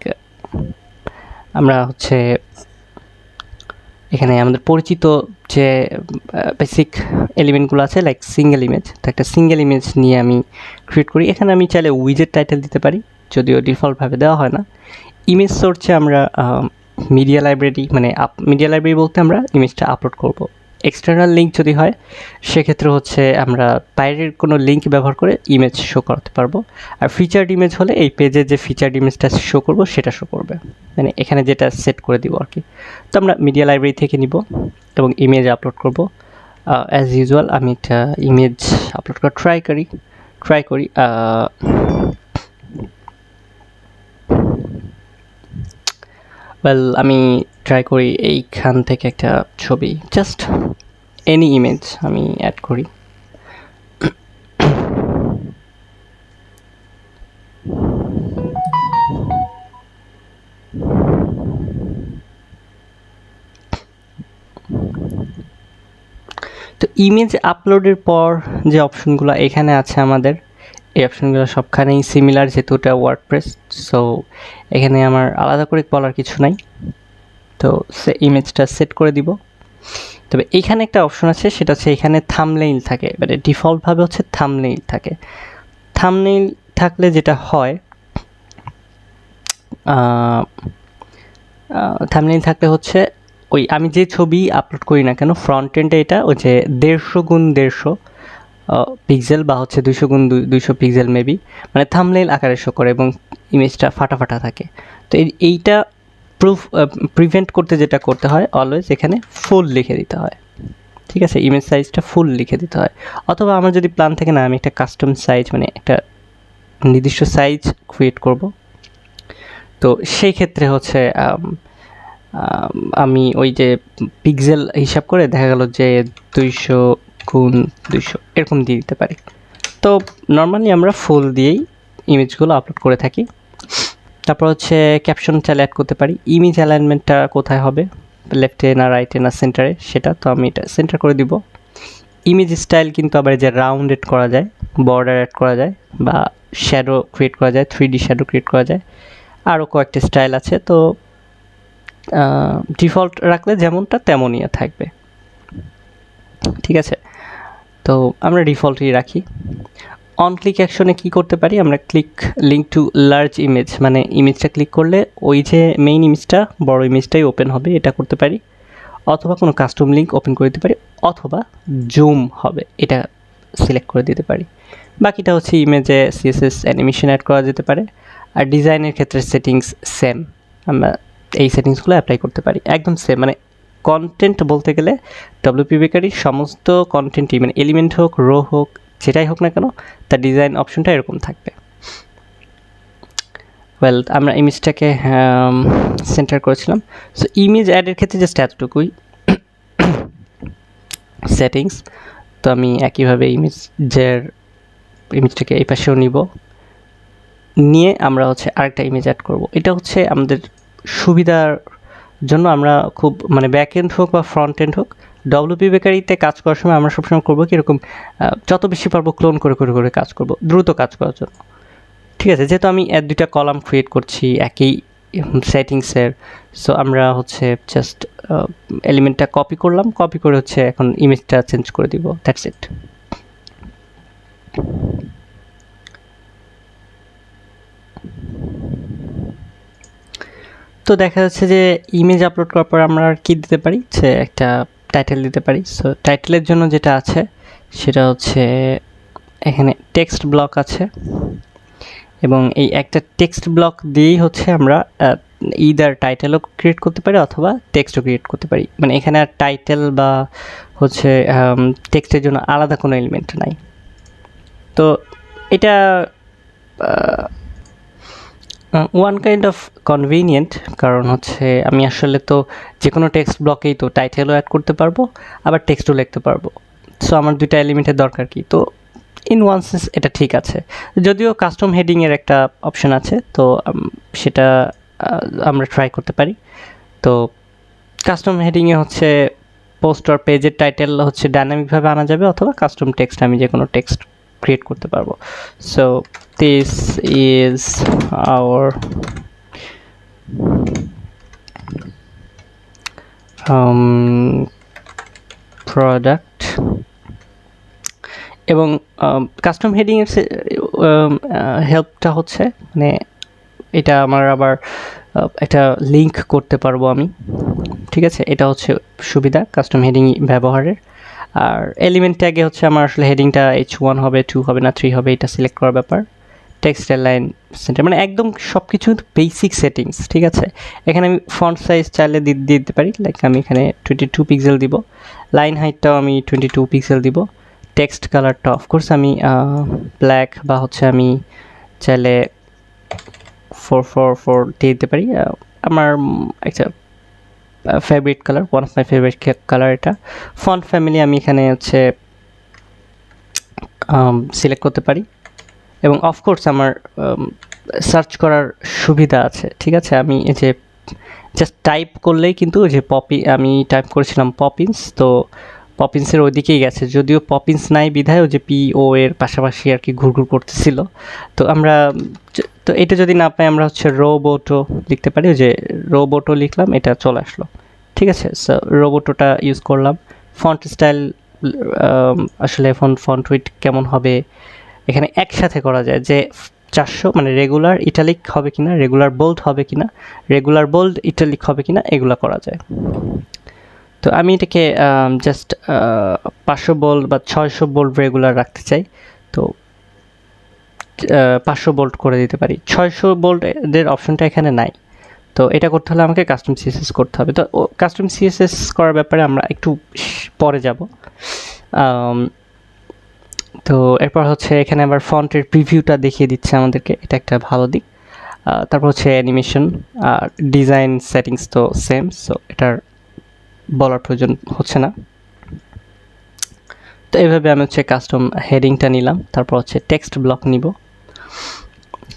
A: আমরা হচ্ছে এখানে আমাদের পরিচিত যে বেসিক এলিমেন্টগুলো আছে, লাইক সিঙ্গেল ইমেজ। তো একটা সিঙ্গেল ইমেজ নিয়ে আমি ক্রিয়েট করি। এখানে আমি চাইলে উইজেট টাইটেল দিতে পারি, যদিও ডিফল্টভাবে দেওয়া হয় না। ইমেজ সোর্সে আমরা মিডিয়া লাইব্রেরি, মানে মিডিয়া লাইব্রেরি বলতে আমরা ইমেজটা আপলোড করব। এক্সটার্নাল লিঙ্ক যদি হয় সেক্ষেত্রে হচ্ছে আমরা বাইরের কোনো লিঙ্ক ব্যবহার করে ইমেজ শো করতে পারবো। আর ফিচার্ড ইমেজ হলে এই পেজে যে ফিচার্ড ইমেজটা শো করব সেটা শো করবে, মানে এখানে যেটা সেট করে দিব আর কি। তো আমরা মিডিয়া লাইব্রেরি থেকে নিব এবং ইমেজ আপলোড করব। অ্যাজ ইউজুয়াল আমি একটা ইমেজ আপলোড করা ট্রাই করি। আমি ট্রাই করি এইখান থেকে একটা ছবি, জাস্ট এনি ইমেজ আমি অ্যাড করি। তো ইমেজ আপলোডের পর যে অপশনগুলো এখানে আছে আমাদের, এই অপশনগুলো সবখানেই সিমিলার, যেহেতু এটা ওয়ার্ডপ্রেস। সো এখানে আমার আলাদা করে বলার কিছু নাই। তো ইমেজটা সেট করে দিব। তো তবে এইখানে একটা অপশন আছে, সেটা হচ্ছে এখানে থাম্বনেইল থাকে, মানে ডিফল্টভাবে হচ্ছে থাম্বনেইল থাকে। থাম্বনেইল থাকলে যেটা হয়, থাম্বনেইল থাকলে হচ্ছে ওই আমি যে ছবি আপলোড করি না কেন ফ্রন্ট এন্ডে এটা ওই যে 150x150 পিক্সেল বা হচ্ছে 200x200 পিক্সেল মেবি, মানে থাম্বনেইল আকারে শো করে এবং ইমেজটা ফাটা ফাটা থাকে। তো এইটা প্রিভেন্ট করতে যেটা করতে হয়, অলওয়েজ এখানে ফুল লিখে দিতে হয়, ঠিক আছে, ইমেজ সাইজটা ফুল লিখে দিতে হয়। অথবা আমার যদি প্ল্যান থাকে না, আমি একটা কাস্টম সাইজ, মানে একটা নির্দিষ্ট সাইজ ক্রিয়েট করব, তো সেই ক্ষেত্রে হচ্ছে আমি ওই যে পিক্সেল হিসাব করে দেখা গেল যে 200x200 এরকম দিয়ে দিতে পারি। তো নর্মালি আমরা ফুল দিয়েই ইমেজগুলো আপলোড করে থাকি। তারপর হচ্ছে ক্যাপশন চাইলে অ্যাড করতে পারি। ইমেজ অ্যালাইনমেন্টটা কোথায় হবে, লেফটে না রাইটে না সেন্টারে, সেটা তো আমি এটা সেন্টার করে দিব। ইমেজ স্টাইল কিন্তু আবার যে রাউন্ডেড করা যায়, বর্ডার অ্যাড করা যায়, বা শ্যাডো ক্রিয়েট করা যায়, 3D শ্যাডো ক্রিয়েট করা যায়, আরও কয়েকটা স্টাইল আছে। তো ডিফল্ট রাখলে যেমনটা তেমনই থাকবে, ঠিক আছে। তো আমরা ডিফল্টই রাখি। অন ক্লিক অ্যাকশনে কী করতে পারি, আমরা লিঙ্ক টু লার্জ ইমেজ, মানে ইমেজটা ক্লিক করলে ওই যে মেইন ইমেজটা, বড় ইমেজটাই ওপেন হবে, এটা করতে পারি। অথবা কোনো কাস্টম লিঙ্ক ওপেন করে দিতে পারি, অথবা জুম হবে, এটা সিলেক্ট করে দিতে পারি। বাকিটা হচ্ছে ইমেজে সিএসএস অ্যানিমেশন অ্যাড করা যেতে পারে। আর ডিজাইনের ক্ষেত্রে সেটিংস সেম, আমরা এই সেটিংসগুলো অ্যাপ্লাই করতে পারি, একদম সেম। মানে কন্টেন্ট বলতে গেলে ডব্লিউপি বেকারির সমস্ত কন্টেন্টই, মানে এলিমেন্ট হোক, রো হোক, যেটাই হোক না কেন, তার ডিজাইন অপশনটা এরকম থাকবে। ওয়েল, আমরা ইমেজটাকে সেন্টার করেছিলাম। সো ইমেজ অ্যাডের ক্ষেত্রে জাস্ট এতটুকুই সেটিংস। তো আমি একইভাবে ইমেজটাকে এই পাশেও নিব, নিয়ে আমরা হচ্ছে আরেকটা ইমেজ অ্যাড করব। এটা হচ্ছে আমাদের সুবিধার জন্য, আমরা খুব মানে ব্যাক এন্ড হোক বা ফ্রন্ট এন্ড হোক, ডব্লিউপি বেকারিতে কাজ করার সময় আমরা সবসময় করবো কি, এরকম যত বেশি পারবো ক্লোন করে করে করে কাজ করব, দ্রুত কাজ করার জন্য, ঠিক আছে। যেহেতু আমি দুইটা কলাম ক্রিয়েট করছি একই সেটিংসের, সো আমরা হচ্ছে জাস্ট এলিমেন্টটা কপি করলাম, কপি করে হচ্ছে এখন ইমেজটা চেঞ্জ করে দিব, দ্যাটস ইট। তো দেখা যাচ্ছে যে ইমেজ আপলোড করার পর আমরা আর কি দিতে পারি, যে একটা টাইটেল দিতে পারি। সো টাইটেলের জন্য যেটা আছে সেটা হচ্ছে এখানে টেক্সট ব্লক আছে, এবং এই একটা টেক্সট ব্লক দিয়েই হচ্ছে আমরা ইদার টাইটেলও ক্রিয়েট করতে পারি অথবা টেক্সটও ক্রিয়েট করতে পারি। মানে এখানে আর টাইটেল বা হচ্ছে টেক্সটের জন্য আলাদা কোনো এলিমেন্ট নাই। তো এটা ওয়ান কাইন্ড অফ কনভিনিয়েন্ট, কারণ হচ্ছে আমি আসলে তো যে কোনো টেক্সট ব্লকেই তো টাইটেলও অ্যাড করতে পারবো, আবার টেক্সটও লিখতে পারবো। সো আমার দুইটা এলিমেন্টের দরকার কি, তো ইন ওয়ান সেন্স এটা ঠিক আছে। যদিও কাস্টম হেডিংয়ের একটা অপশন আছে, তো সেটা আমরা ট্রাই করতে পারি। তো কাস্টম হেডিংয়ে হচ্ছে পোস্ট আর পেজের টাইটেল হচ্ছে ডাইনামিকভাবে আনা যাবে, অথবা কাস্টম টেক্সট, আমি যে কোনো টেক্সট ক্রিয়েট করতে পারবো। So this is our product. এবং কাস্টম হেডিংয়ের হেল্পটা হচ্ছে, মানে এটা আমার আবার একটা লিঙ্ক করতে পারবো আমি, ঠিক আছে। এটা হচ্ছে সুবিধা কাস্টম হেডিং ব্যবহারের। আর এলিমেন্ট ট্যাগে হচ্ছে আমার আসলে হেডিংটা H1 হবে, 2 হবে না 3 হবে, এটা সিলেক্ট করার ব্যাপার। টেক্সট লাইন সেন্টার, মানে একদম সব কিছু বেসিক সেটিংস, ঠিক আছে। এখানে আমি ফন্ট সাইজ চাইলে দিয়ে দিতে পারি, লাইক আমি এখানে 22 পিক্সেল দিব। লাইন হাইটটাও আমি 22 পিক্সেল দিব। টেক্সট কালারটা অফকোর্স আমি ব্ল্যাক বা হচ্ছে আমি চাইলে 444 দিয়ে দিতে পারি। আমার একটা favourite colour, one of my favourite colour এটা। ফন্ট ফ্যামিলি আমি এখানে হচ্ছে সিলেক্ট করতে পারি, এবং অফকোর্স আমার সার্চ করার সুবিধা আছে, ঠিক আছে। আমি এই যে জাস্ট টাইপ করলেই কিন্তু যে আমি টাইপ করেছিলাম পপিন্স, তো পপিন্সের ওইদিকেই গেছে, যদিও পপিন্স নাই বিধায় যে PO এর পাশাপাশি আর কি ঘুরঘুর করতেছিল। তো আমরা তো এটা যদি না পাই, আমরা হচ্ছে রোবোটো লিখতে পারি, যে রোবোটো লিখলাম, এটা চলে আসলো, ঠিক আছে। সো রোবোটোটা ইউজ করলাম, ফন্ট স্টাইল আসলে ফন্ট উইড কেমন হবে, এখানে একসাথে করা যায় যে 400 মানে রেগুলার ইটালিক হবে কিনা, রেগুলার বোল্ড হবে কিনা, রেগুলার বোল্ড ইটালিক হবে কিনা, এগুলো করা যায়। তো আমি এটাকে জাস্ট 500 বোল্ড বা 600 বোল্ড রেগুলার রাখতে চাই, তো 500 বোল্ড করে দিতে পারি। 600 বোল্ডের অপশনটা এখানে নাই, তো এটা করতে হলে আমাকে কাস্টম সিএসএস করতে হবে। তো কাস্টম সিএসএস করার ব্যাপারে আমরা একটু পরে যাব। তো এরপর হচ্ছে এখানে আবার ফন্টের প্রিভিউটা দেখিয়ে দিচ্ছে আমাদেরকে, এটা একটা ভালো দিক। তারপর হচ্ছে অ্যানিমেশন আর ডিজাইন সেটিংস তো সেম, সো এটার বলার প্রয়োজন হচ্ছে না। তো এইভাবে আমি হচ্ছে কাস্টম হেডিংটা নিলাম, তারপর হচ্ছে টেক্সট ব্লক নিব।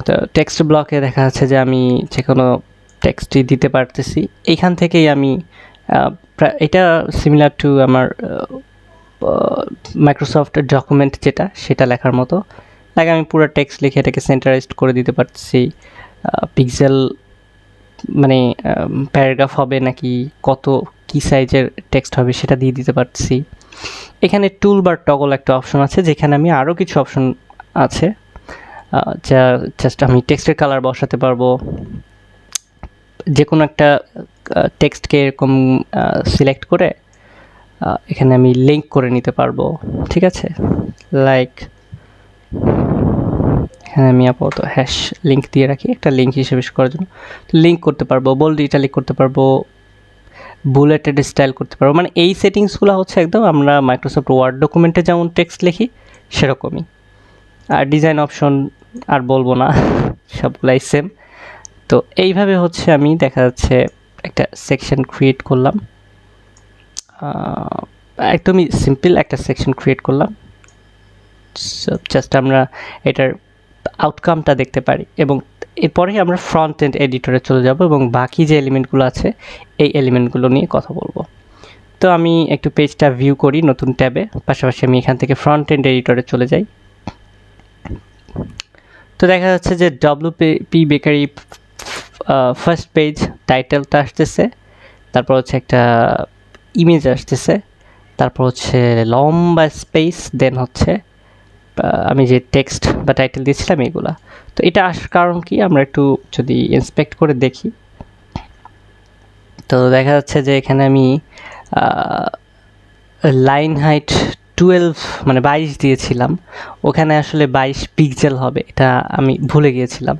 A: তো টেক্সট ব্লকে দেখা যাচ্ছে যে আমি যে কোনো টেক্সটই দিতে পারতেছি এইখান থেকেই। আমি এটা সিমিলার টু আমার মাইক্রোসফট ডকুমেন্ট যেটা, সেটা লেখার মতো লাগে। আমি পুরো টেক্সট লিখে এটাকে সেন্টারাইজড করে দিতে পারছি। পিক্সেল মানে প্যারাগ্রাফ হবে নাকি কত কী সাইজের টেক্সট হবে সেটা দিয়ে দিতে পারছি। এখানে টুল বার টগল একটা অপশন আছে, যেখানে আমি আরও কিছু অপশন আছে, যা জাস্ট আমি টেক্সটের কালার বসাতে পারবো। যে কোনো একটা টেক্সটকে এরকম সিলেক্ট করে এখানে আমি লিঙ্ক করে নিতে পারবো, ঠিক আছে। লাইক এখানে আমি আপাতত হ্যাশ লিঙ্ক দিয়ে রাখি একটা লিঙ্ক হিসেবে করার জন্য। লিঙ্ক করতে পারবো, বোল্ড ইটালিক করতে পারবো, বুলেটেড স্টাইল করতে পারবো। মানে এই সেটিংসগুলো হচ্ছে একদম আমরা মাইক্রোসফট ওয়ার্ড ডকুমেন্টে যেমন টেক্সট লিখি সেরকমই। আর ডিজাইন অপশন আর বলবো না, সবগুলাই সেম। তো এইভাবে হচ্ছে আমি দেখা যাচ্ছে একটা সেকশন ক্রিয়েট করলাম, একদমই সিম্পল একটা সেকশন ক্রিয়েট করলাম। জাস্ট আমরা এটার আউটকামটা দেখতে পারি, এবং এরপরে আমরা ফ্রন্ট এন্ড এডিটরে চলে যাব এবং বাকি যে এলিমেন্টগুলো আছে এই এলিমেন্টগুলো নিয়ে কথা বলবো। তো আমি একটু পেজটা ভিউ করি নতুন ট্যাবে, পাশাপাশি আমি এখান থেকে ফ্রন্ট এন্ড এডিটরে চলে যাই। তো দেখা যাচ্ছে যে ডব্লিউপি বেকারি ফার্স্ট পেজ টাইটেলটা আসতেছে, তারপর হচ্ছে একটা ইমেজ আসতেছে, তারপর হচ্ছে লম্বা স্পেস, দেন হচ্ছে আমি যে টেক্সট বা টাইটেল দিয়েছিলাম এগুলা। তো এটা আসার কারণ কি আমরা একটু যদি ইন্সপেক্ট করে দেখি, তো দেখা যাচ্ছে যে এখানে আমি লাইন হাইট 12 মানে 22 দিয়েছিলাম, ওখানে আসলে 22 পিক্সেল হবে, এটা আমি ভুলে গিয়েছিলাম।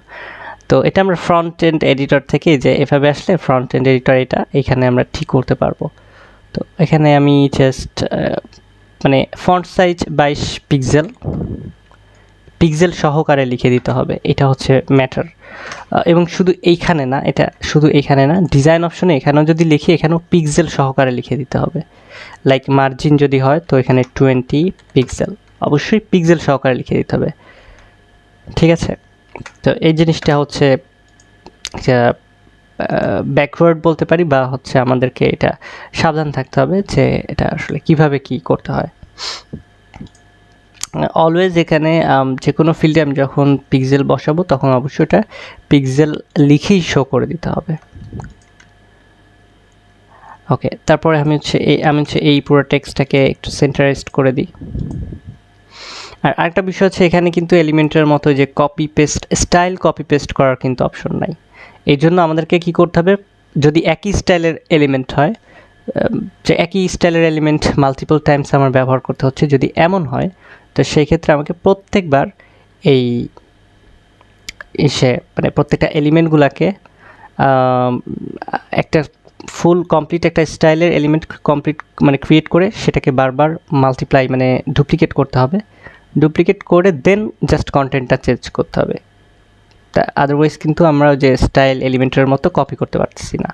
A: তো এটা আমরা ফ্রন্ট এন্ড এডিটর থেকে যে এভাবে আসলে ফ্রন্ট এন্ড এডিটর এটা এখানে আমরা ঠিক করতে পারবো। তো এখানে আমি জাস্ট মানে ফন্ট সাইজ 22 পিক্সেল সহকারে লিখে দিতে হবে, এটা হচ্ছে ম্যাটার। এবং শুধু এইখানে না, এটা শুধু এইখানে না, ডিজাইন অপশনে এখানেও যদি লিখি এখানেও পিক্সেল সহকারে লিখে দিতে হবে। লাইক মার্জিন যদি হয় তো এখানে 20 পিক্সেল, অবশ্যই পিক্সেল সহকারে লিখে দিতে হবে, ঠিক আছে। তো এই জিনিসটা হচ্ছে ব্যাকওয়ার্ড বলতে পারি, বা হচ্ছে আমাদেরকে এটা সাবধান থাকতে হবে যে এটা আসলে কিভাবে কি করতে হয়। অলওয়েজ এখানে যে কোনো ফিল্ডে আমি যখন পিক্সেল বসাবো তখন অবশ্যই এটা পিক্সেল লিখেই শো করে দিতে হবে। ওকে, তারপরে আমি হচ্ছে এই পুরো টেক্সটটাকে একটু সেন্টারাইজড করে দিই। আর আরেকটা বিষয় হচ্ছে এখানে কিন্তু এলিমেন্টের মতো যে copy paste style copy paste করার কিন্তু অপশন নাই। এই জন্য আমাদেরকে কি করতে হবে, যদি একই স্টাইলের এলিমেন্ট হয়, যে একই স্টাইলের এলিমেন্ট মাল্টিপল টাইমস আমার ব্যবহার করতে হচ্ছে, যদি এমন হয় তো সেই ক্ষেত্রে আমাকে প্রত্যেকবার এই মানে প্রত্যেকটা এলিমেন্টগুলোকে একটা ফুল কমপ্লিট একটা স্টাইলের এলিমেন্ট কমপ্লিট মানে ক্রিয়েট করে সেটাকে বারবার মাল্টিপ্লাই মানে ডুপ্লিকেট করতে হবে, ডুপ্লিকেট করে দেন জাস্ট কন্টেন্টটা চেঞ্জ করতে হবে। তা আদারওয়াইজ কিন্তু আমরা যে স্টাইল এলিমেন্টের মতো কপি করতে পারতেছি না।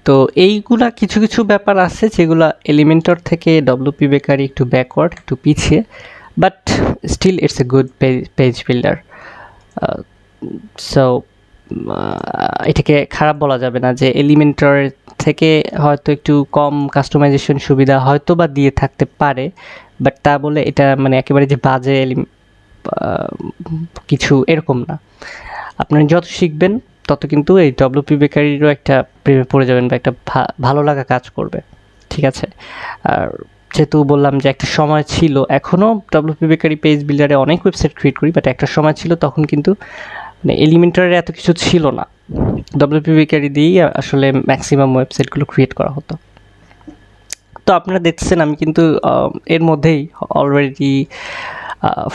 A: তো এইগুলা কিছু কিছু ব্যাপার আছে যেগুলো এলিমেন্টর থেকে ডব্লিউপি বেকারি একটু ব্যাকওয়ার্ড, একটু পিছিয়ে, but still it's a good page builder. So এটাকে খারাপ বলা যাবে না যে এলিমেন্টর থেকে হয়তো একটু কম কাস্টমাইজেশন সুবিধা হয়তো বা দিয়ে থাকতে পারে, বাট তা বলে এটা মানে একেবারে যে বাজে কিছু এরকম না। আপনারা যত শিখবেন তত কিন্তু এই ডব্লিউপি বেকারিরও একটা প্রেমে পড়ে যাবেন বা একটা ভালো লাগা কাজ করবে, ঠিক আছে। আর যেহেতু বললাম যে একটা সময় ছিল, এখনও ডব্লিউপি বেকারি পেজ বিল্ডারে অনেক ওয়েবসাইট ক্রিয়েট করি, বাট একটা সময় ছিল তখন কিন্তু মানে এলিমেন্টারের এত কিছু ছিল না, ডব্লিউপি বেকারি দিয়েই আসলে ম্যাক্সিমাম ওয়েবসাইটগুলো ক্রিয়েট করা হতো। তো আপনারা দেখছেন আমি কিন্তু এর মধ্যেই অলরেডি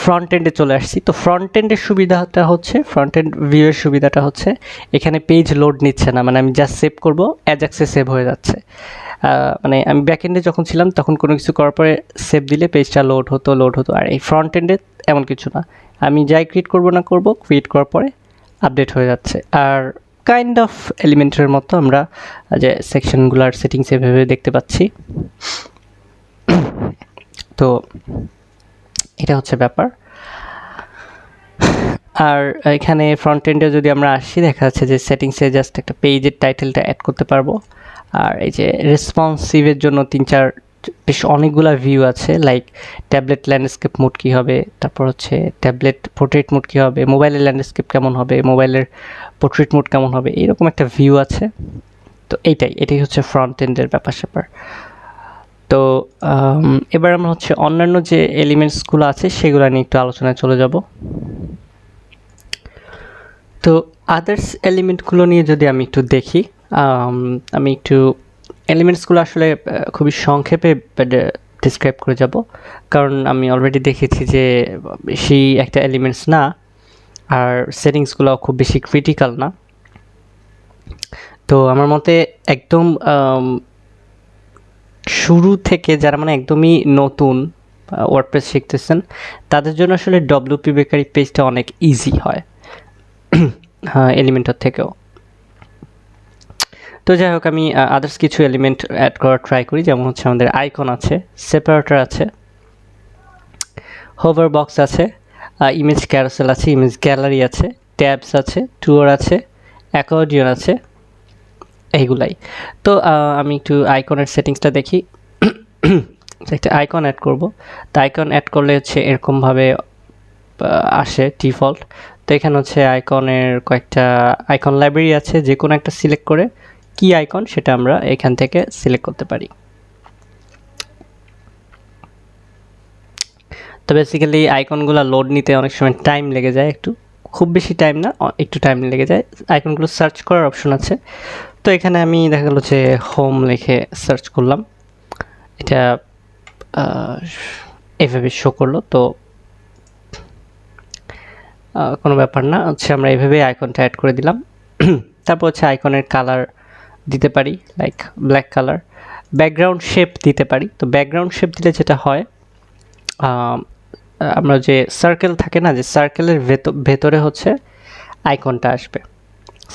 A: ফ্রন্ট এন্ডে চলে আসছি। তো ফ্রন্ট এন্ডের সুবিধাটা হচ্ছে, ফ্রন্ট এন্ড ভিউয়ের সুবিধাটা হচ্ছে এখানে পেজ লোড নিচ্ছে না, মানে আমি জাস্ট সেভ করব, অ্যাজাক্সে সেভ হয়ে যাচ্ছে। মানে আমি ব্যাক এন্ডে যখন ছিলাম তখন কোনো কিছু করার পরে সেভ দিলে পেজটা লোড হতো। আর এই ফ্রন্ট এন্ডে এমন কিছু না, আমি যাই ক্রিয়েট করব না করব, ক্রিয়েট করার পরে আপডেট হয়ে যাচ্ছে। আর কাইন্ড অফ এলিমেন্টের মতো আমরা যে সেকশনগুলোর সেটিংস এভাবে দেখতে পাচ্ছি। তো এটা হচ্ছে ব্যাপার। আর এখানে ফ্রন্ট এন্ডে যদি আমরা আসি, দেখা যাচ্ছে যে সেটিংসে জাস্ট একটা পেজের টাইটেলটা অ্যাড করতে পারবো। আর এই যে রেসপন্সিভের জন্য 3-4 বেশ অনেকগুলো ভিউ আছে, লাইক ট্যাবলেট ল্যান্ডস্কেপ মোড কী হবে, তারপর হচ্ছে ট্যাবলেট পোর্ট্রেট মোড কী হবে, মোবাইলের ল্যান্ডস্কেপ কেমন হবে, মোবাইলের পোর্ট্রেট মোড কেমন হবে, এইরকম একটা ভিউ আছে। তো এটাই হচ্ছে ফ্রন্ট এন্ডের ব্যাপার। তো এবার আমরা হচ্ছে অন্যান্য যে এলিমেন্টসগুলো আছে সেগুলো নিয়ে একটু আলোচনায় চলে যাব। তো আদার্স এলিমেন্টগুলো নিয়ে যদি আমি একটু দেখি, আমি একটু এলিমেন্টসগুলো আসলে খুবই সংক্ষেপে ডিসক্রাইব করে যাব, কারণ আমি অলরেডি দেখেছি যে সেই একটা এলিমেন্টস না, আর সেটিংসগুলো খুব বেশি ক্রিটিক্যাল না। তো আমার মতে একদম শুরু থেকে যারা মানে একদমই নতুন ওয়ার্ডপ্রেস শিখতেছেন তাদের জন্য আসলে ডব্লিউপি বেকারি পেজটা অনেক ইজি হয় এলিমেন্টের থেকেও। তো যাই হোক, আমি আদার্স কিছু এলিমেন্ট অ্যাড করার ট্রাই করি, যেমন হচ্ছে আমাদের আইকন আছে, সেপারেটর আছে, হোভার বক্স আছে, ইমেজ ক্যারোসেল আছে, ইমেজ গ্যালারি আছে, ট্যাবস আছে, টুর আছে, অ্যাকর্ডিয়ন আছে, এইগুলাই। তো আমি একটু আইকনের সেটিংসটা দেখি। একটা আইকন অ্যাড করব, তো আইকন অ্যাড করলে হচ্ছে এরকমভাবে আসে ডিফল্ট। তো এখানে হচ্ছে আইকনের কয়েকটা আইকন লাইব্রেরি আছে, যে কোনো একটা সিলেক্ট করে কি আইকন সেটা আমরা এখান থেকে সিলেক্ট করতে পারি। তো বেসিক্যালি আইকনগুলো লোড নিতে অনেক সময় টাইম লেগে যায়, একটু, খুব বেশি টাইম না, একটু টাইম লেগে যায়। আইকনগুলো সার্চ করার অপশন আছে, তো এখানে আমি দেখা গেলো যে হোম লিখে সার্চ করলাম, এটা এভাবে শো করলো। তো কোনো ব্যাপার না, হচ্ছে আমরা এইভাবে আইকনটা অ্যাড করে দিলাম। তারপর হচ্ছে আইকনের কালার দিতে পারি, like black colour. Background shape দিতে পারি। তো ব্যাকগ্রাউন্ড শেপ দিলে যেটা হয়, আমরা যে সার্কেল থাকে না, যে সার্কেলের ভেতরে হচ্ছে আইকনটা আসবে,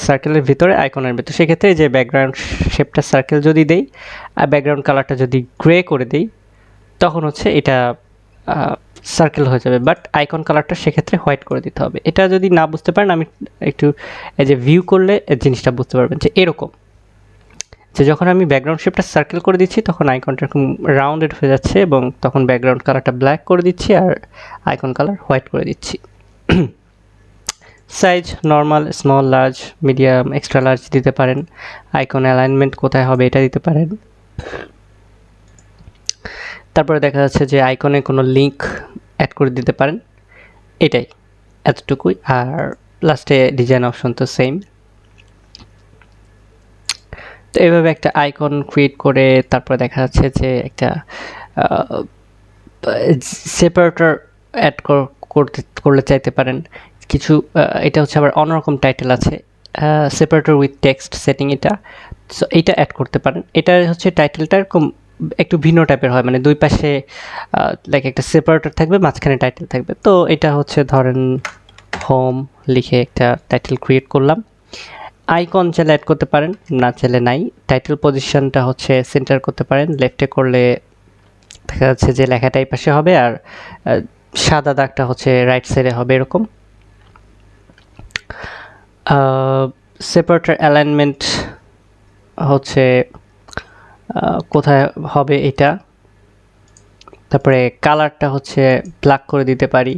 A: সার্কেলের ভিতরে আইকনের ভেতর। সেক্ষেত্রে যে ব্যাকগ্রাউন্ড শেপটা সার্কেল যদি দেই আর ব্যাকগ্রাউন্ড কালারটা যদি গ্রে করে দেই, তখন হচ্ছে এটা সার্কেল হয়ে যাবে, বাট আইকন কালারটা সেক্ষেত্রে হোয়াইট করে দিতে হবে। এটা যদি না বুঝতে পারেন, আমি একটু এই যে ভিউ করলে জিনিসটা বুঝতে পারবেন, যে এরকম যে যখন আমি ব্যাকগ্রাউন্ড শেপটা সার্কেল করে দিচ্ছি তখন আইকনটা এরকম রাউন্ডেড হয়ে যাচ্ছে, এবং তখন ব্যাকগ্রাউন্ড কালারটা ব্ল্যাক করে দিচ্ছি আর আইকন কালার হোয়াইট করে দিচ্ছি। Size normal, small, large, medium, extra large দিতে পারেন। আইকন অ্যালাইনমেন্ট কোথায় হবে এটা দিতে পারেন। তারপরে দেখা যাচ্ছে যে আইকনে কোনো লিঙ্ক অ্যাড করে দিতে পারেন, এটাই, এতটুকুই। আর লাস্টে ডিজাইন অপশন তো সেম। তো এইভাবে একটা আইকন ক্রিয়েট করে তারপরে দেখা যাচ্ছে যে একটা সেপারেটর অ্যাড করলে চাইতে পারেন কিছু। এটা হচ্ছে আবার অন্যরকম টাইটেল আছে, সেপারেটর উইথ টেক্সট সেটিং, এটা। সো এইটা অ্যাড করতে পারেন। এটা হচ্ছে টাইটেলটা এরকম একটু ভিন্ন টাইপের হয়, মানে দুই পাশে লাইক একটা সেপারেটর থাকবে, মাঝখানে টাইটেল থাকবে। তো এটা হচ্ছে ধরেন হোম লিখে একটা টাইটেল ক্রিয়েট করলাম। আইকন চাইলে অ্যাড করতে পারেন, না চাইলে নাই। টাইটেল পজিশনটা হচ্ছে সেন্টার করতে পারেন, লেফটে করলে দেখা যাচ্ছে যে লেখাটা এই পাশে হবে আর সাদা দাগটা হচ্ছে রাইট সাইডে হবে, এরকম। সেপারেটর অ্যালাইনমেন্ট হচ্ছে কোথায় হবে এটা। তারপরে কালারটা হচ্ছে ব্ল্যাক করে দিতে পারি,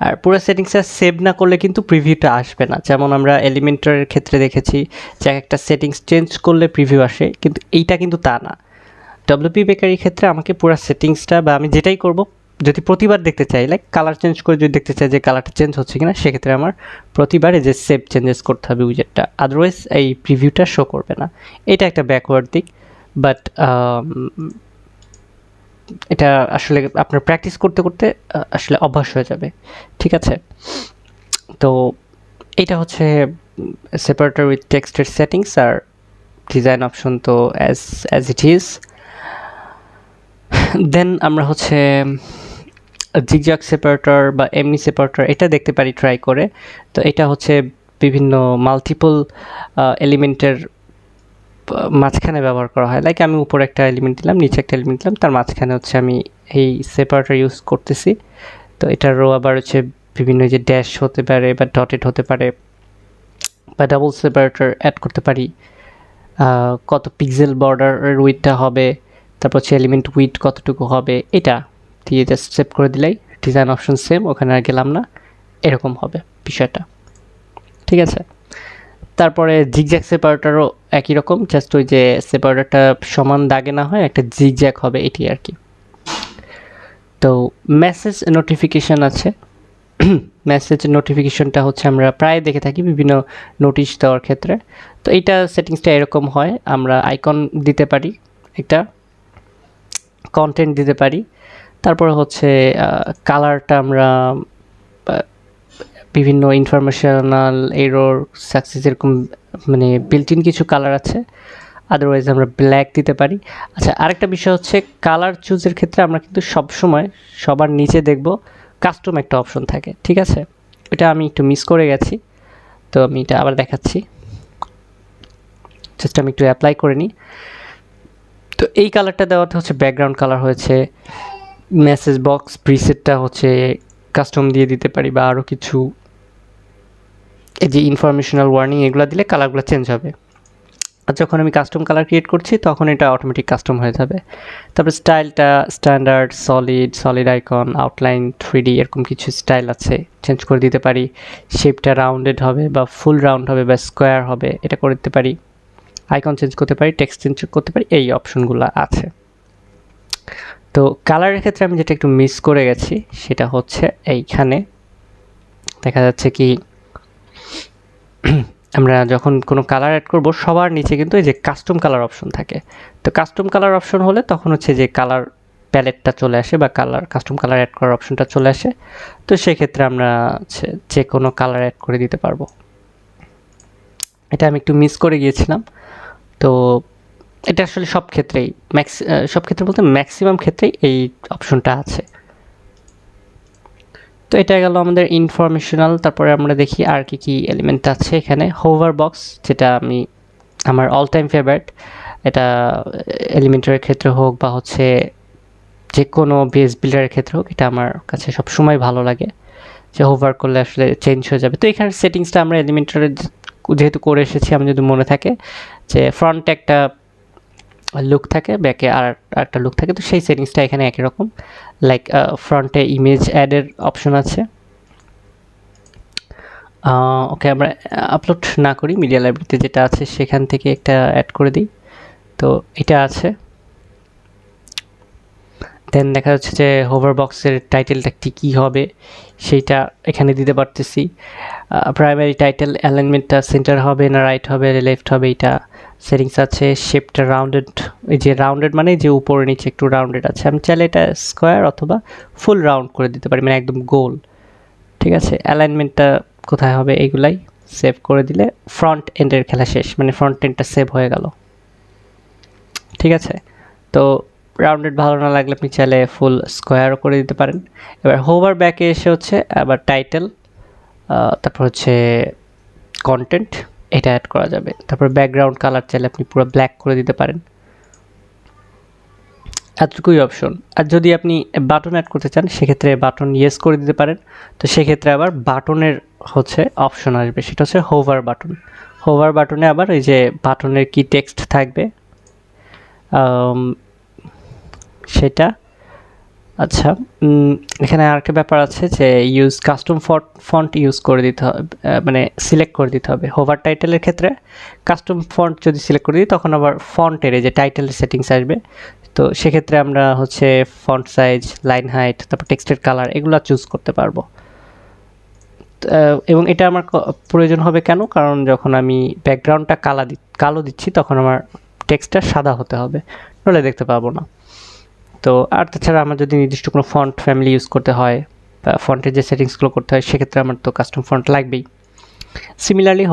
A: আর পুরো সেটিংসটা সেভ না করলে কিন্তু প্রিভিউটা আসবে না। যেমন আমরা এলিমেন্টরের ক্ষেত্রে দেখেছি যে একটা সেটিংস চেঞ্জ করলে প্রিভিউ আসে, কিন্তু এইটা কিন্তু তা না। ডব্লিউপি বেকারির ক্ষেত্রে আমাকে পুরো সেটিংসটা বা আমি যেটাই করব, যদি প্রতিবার দেখতে চাই, লাইক কালার চেঞ্জ করে যদি দেখতে চাই যে কালারটা চেঞ্জ হচ্ছে কিনা, সেক্ষেত্রে আমার প্রতিবারে যে সেভ চেঞ্জেস করতে হবে উইজেটটা, আদারওয়াইজ এই প্রিভিউটা শো করবে না। এটা একটা ব্যাকওয়ার্ড দিক, বাট এটা আসলে আপনার প্র্যাকটিস করতে করতে আসলে অভ্যাস হয়ে যাবে, ঠিক আছে? তো এটা হচ্ছে সেপারেটর উইথ টেক্সটের সেটিংস। আর ডিজাইন অপশন তো অ্যাজ ইট ইজ। দেন আমরা হচ্ছে জিগজ্যাগ সেপারেটর বা এমনি সেপারেটর এটা দেখতে পারি ট্রাই করে। তো এটা হচ্ছে বিভিন্ন মাল্টিপল এলিমেন্টের মাঝখানে ব্যবহার করা হয়। লাইক আমি উপরে একটা এলিমেন্ট দিলাম, নিচে একটা এলিমেন্ট দিলাম, তার মাঝখানে হচ্ছে আমি এই সেপারেটর ইউজ করতেছি। তো এটার রো আবার হচ্ছে বিভিন্ন যে ড্যাশ হতে পারে বা ডটেড হতে পারে, বা ডাবল সেপারেটর অ্যাড করতে পারি। কত পিক্সেল বর্ডারের উইথটা হবে, তারপর হচ্ছে এলিমেন্ট উইথ কতটুকু হবে, এটা দিয়ে জাস্ট সেভ করে দিলেই ডিজাইন অপশন সেম, ওখানে আর গেলাম না, এরকম হবে বিষয়টা, ঠিক আছে? তারপরে জিগজ্যাগ সেপারেটরও একই রকম, জাস্ট ওই যে সেপারেটরটা সমান দাগে না হয়, একটা জিগজ্যাগ হবে, এটি আর কি। তো মেসেজ নোটিফিকেশান আছে। মেসেজ নোটিফিকেশনটা হচ্ছে আমরা প্রায় দেখে থাকি বিভিন্ন নোটিশ দেওয়ার ক্ষেত্রে। তো এইটা সেটিংসটা এরকম হয়, আমরা আইকন দিতে পারি, একটা কন্টেন্ট দিতে পারি, তারপর হচ্ছে কালারটা আমরা বিভিন্ন ইনফরমেশনাল, এরর, সাকসেস, এরকম মানে বিল্ট ইন কিছু কালার আছে। আদারওয়াইজ আমরা ব্ল্যাক দিতে পারি। আচ্ছা, আরেকটা বিষয় হচ্ছে কালার চুজের ক্ষেত্রে আমরা কিন্তু সবসময় সবার নিচে দেখব কাস্টম একটা অপশন থাকে, ঠিক আছে? এটা আমি একটু মিস করে গেছি, তো আমি এটা আবার দেখাচ্ছি, জাস্ট আমি একটু অ্যাপ্লাই করে নিই। তো এই কালারটা দেওয়াতে হচ্ছে ব্যাকগ্রাউন্ড কালার হয়েছে। মেসেজ বক্স প্রিসেটটা হচ্ছে কাস্টম দিয়ে দিতে পারি, বা আরও কিছু এই যে ইনফরমেশনাল ওয়ার্নিং এগুলো দিলে কালারগুলো চেঞ্জ হবে। আর যখন আমি কাস্টম কালার ক্রিয়েট করছি তখন এটা অটোমেটিক কাস্টম হয়ে যাবে। তারপর স্টাইলটা standard, solid icon, outline, 3D এরকম কিছু স্টাইল আছে, চেঞ্জ করে দিতে পারি। শেপটা রাউন্ডেড হবে বা ফুল রাউন্ড হবে বা স্কোয়ার হবে, এটা করে দিতে পারি। আইকন চেঞ্জ করতে পারি, টেক্সট চেঞ্জ করতে পারি, এই অপশনগুলো আছে। তো কালারের ক্ষেত্রে আমি যেটা একটু মিস করে গেছি সেটা হচ্ছে এইখানে দেখা যাচ্ছে কি আমরা যখন কোনো কালার অ্যাড করব সবার নিচে কিন্তু এই যে কাস্টম কালার অপশন থাকে। তো কাস্টম কালার অপশন হলে তখন হচ্ছে যে কালার প্যালেটটা চলে আসে বা কাস্টম কালার অ্যাড করার অপশনটা চলে আসে। তো সেক্ষেত্রে আমরা যে কোনো কালার অ্যাড করে দিতে পারবো। এটা আমি একটু মিস করে গিয়েছিলাম। তো এটা আসলে সব ক্ষেত্রেই সব ক্ষেত্রে বলতে ম্যাক্সিমাম ক্ষেত্রেই এই অপশনটা আছে। তো এটা গেল আমাদের ইনফরমেশনাল। তারপরে আমরা দেখি আর কি এলিমেন্ট আছে এখানে। হোভার বক্স, যেটা আমার অল টাইম ফেভারিট। এটা এলিমেন্টারের ক্ষেত্রে হোক বা হচ্ছে যে কোনো বেস বিল্ডারের ক্ষেত্রে হোক, এটা আমার কাছে সবসময় ভালো লাগে যে হোভার করলে আসলে চেঞ্জ হয়ে যাবে। তো এখানে সেটিংসটা আমরা এলিমেন্টারে যেহেতু করে এসেছি, আমার যদি মনে থাকে যে ফ্রন্টে একটা লুক থাকে, ব্যাকে আর একটা লুক থাকে, তো সেই সেটিংসটা এখানে একই রকম। লাইক ফ্রন্টে ইমেজ অ্যাডের অপশন আছে। ওকে, আমরা আপলোড না করি, মিডিয়া লাইব্রেরিতে যেটা আছে সেখান থেকে একটা অ্যাড করে দিই। তো এটা আছে। দেন দেখা যাচ্ছে যে হোভার বক্সের টাইটেলটা কী হবে সেইটা এখানে দিতে পারতেছি। প্রাইমারি টাইটেল অ্যালাইনমেন্টটা সেন্টার হবে না রাইট হবে লেফট হবে, এইটা সেটিংস আছে। শেপটা রাউন্ডেড, এই যে রাউন্ডেড মানে যে উপরে নিচে একটু রাউন্ডেড আছে, আমি চাইলে এটা স্কোয়ার অথবা ফুল রাউন্ড করে দিতে পারি, মানে একদম গোল, ঠিক আছে? অ্যালাইনমেন্টটা কোথায় হবে এগুলাই সেভ করে দিলে ফ্রন্ট এন্ডের খেলা শেষ, মানে ফ্রন্ট এন্ডটা সেভ হয়ে গেল, ঠিক আছে? তো রাউন্ডেড ভালো না লাগলে আপনি চাইলে ফুল স্কোয়ারও করে দিতে পারেন। এবার হোভার ব্যাকে এসে হচ্ছে আবার টাইটেল, তারপর হচ্ছে কন্টেন্ট, এটা অ্যাড করা যাবে। তারপর ব্যাকগ্রাউন্ড কালার চাইলে আপনি পুরো ব্ল্যাক করে দিতে পারেন। এতটুকুই অপশন। আর যদি আপনি বাটন অ্যাড করতে চান সেক্ষেত্রে বাটন ইয়েস করে দিতে পারেন। তো সেক্ষেত্রে আবার বাটনের হচ্ছে অপশন আসবে, সেটা হচ্ছে হোভার বাটন। হোভার বাটনে আবার এই যে বাটনের কি টেক্সট থাকবে সেটা আচ্ছা, এখানে আরেকটা ব্যাপার আছে যে ইউজ কাস্টম ফন্ট ইউজ করে দিতে হবে, মানে সিলেক্ট করে দিতে হবে। হোভার টাইটেলের ক্ষেত্রে কাস্টম ফন্ট যদি সিলেক্ট করে দিই তখন আবার ফন্টের এই যে টাইটেলের সেটিংস আসবে, তো সেক্ষেত্রে আমরা হচ্ছে ফন্ট সাইজ, লাইন হাইট, তারপর টেক্সটের কালার এগুলো চুজ করতে পারবো। এবং এটা আমার প্রয়োজন হবে কেন, কারণ যখন আমি ব্যাকগ্রাউন্ডটা কালো দিচ্ছি তখন আমার টেক্সটটা সাদা হতে হবে, নইলে দেখতে পাবো না। তো আর তাছাড়া আমার যদি নির্দিষ্ট কোনো ফন্ট ফ্যামিলি ইউজ করতে হয় বা ফন্টের যে সেটিংসগুলো করতে হয় সেক্ষেত্রে আমার তো কাস্টম ফন্ট লাগবেই। সিমিলারলি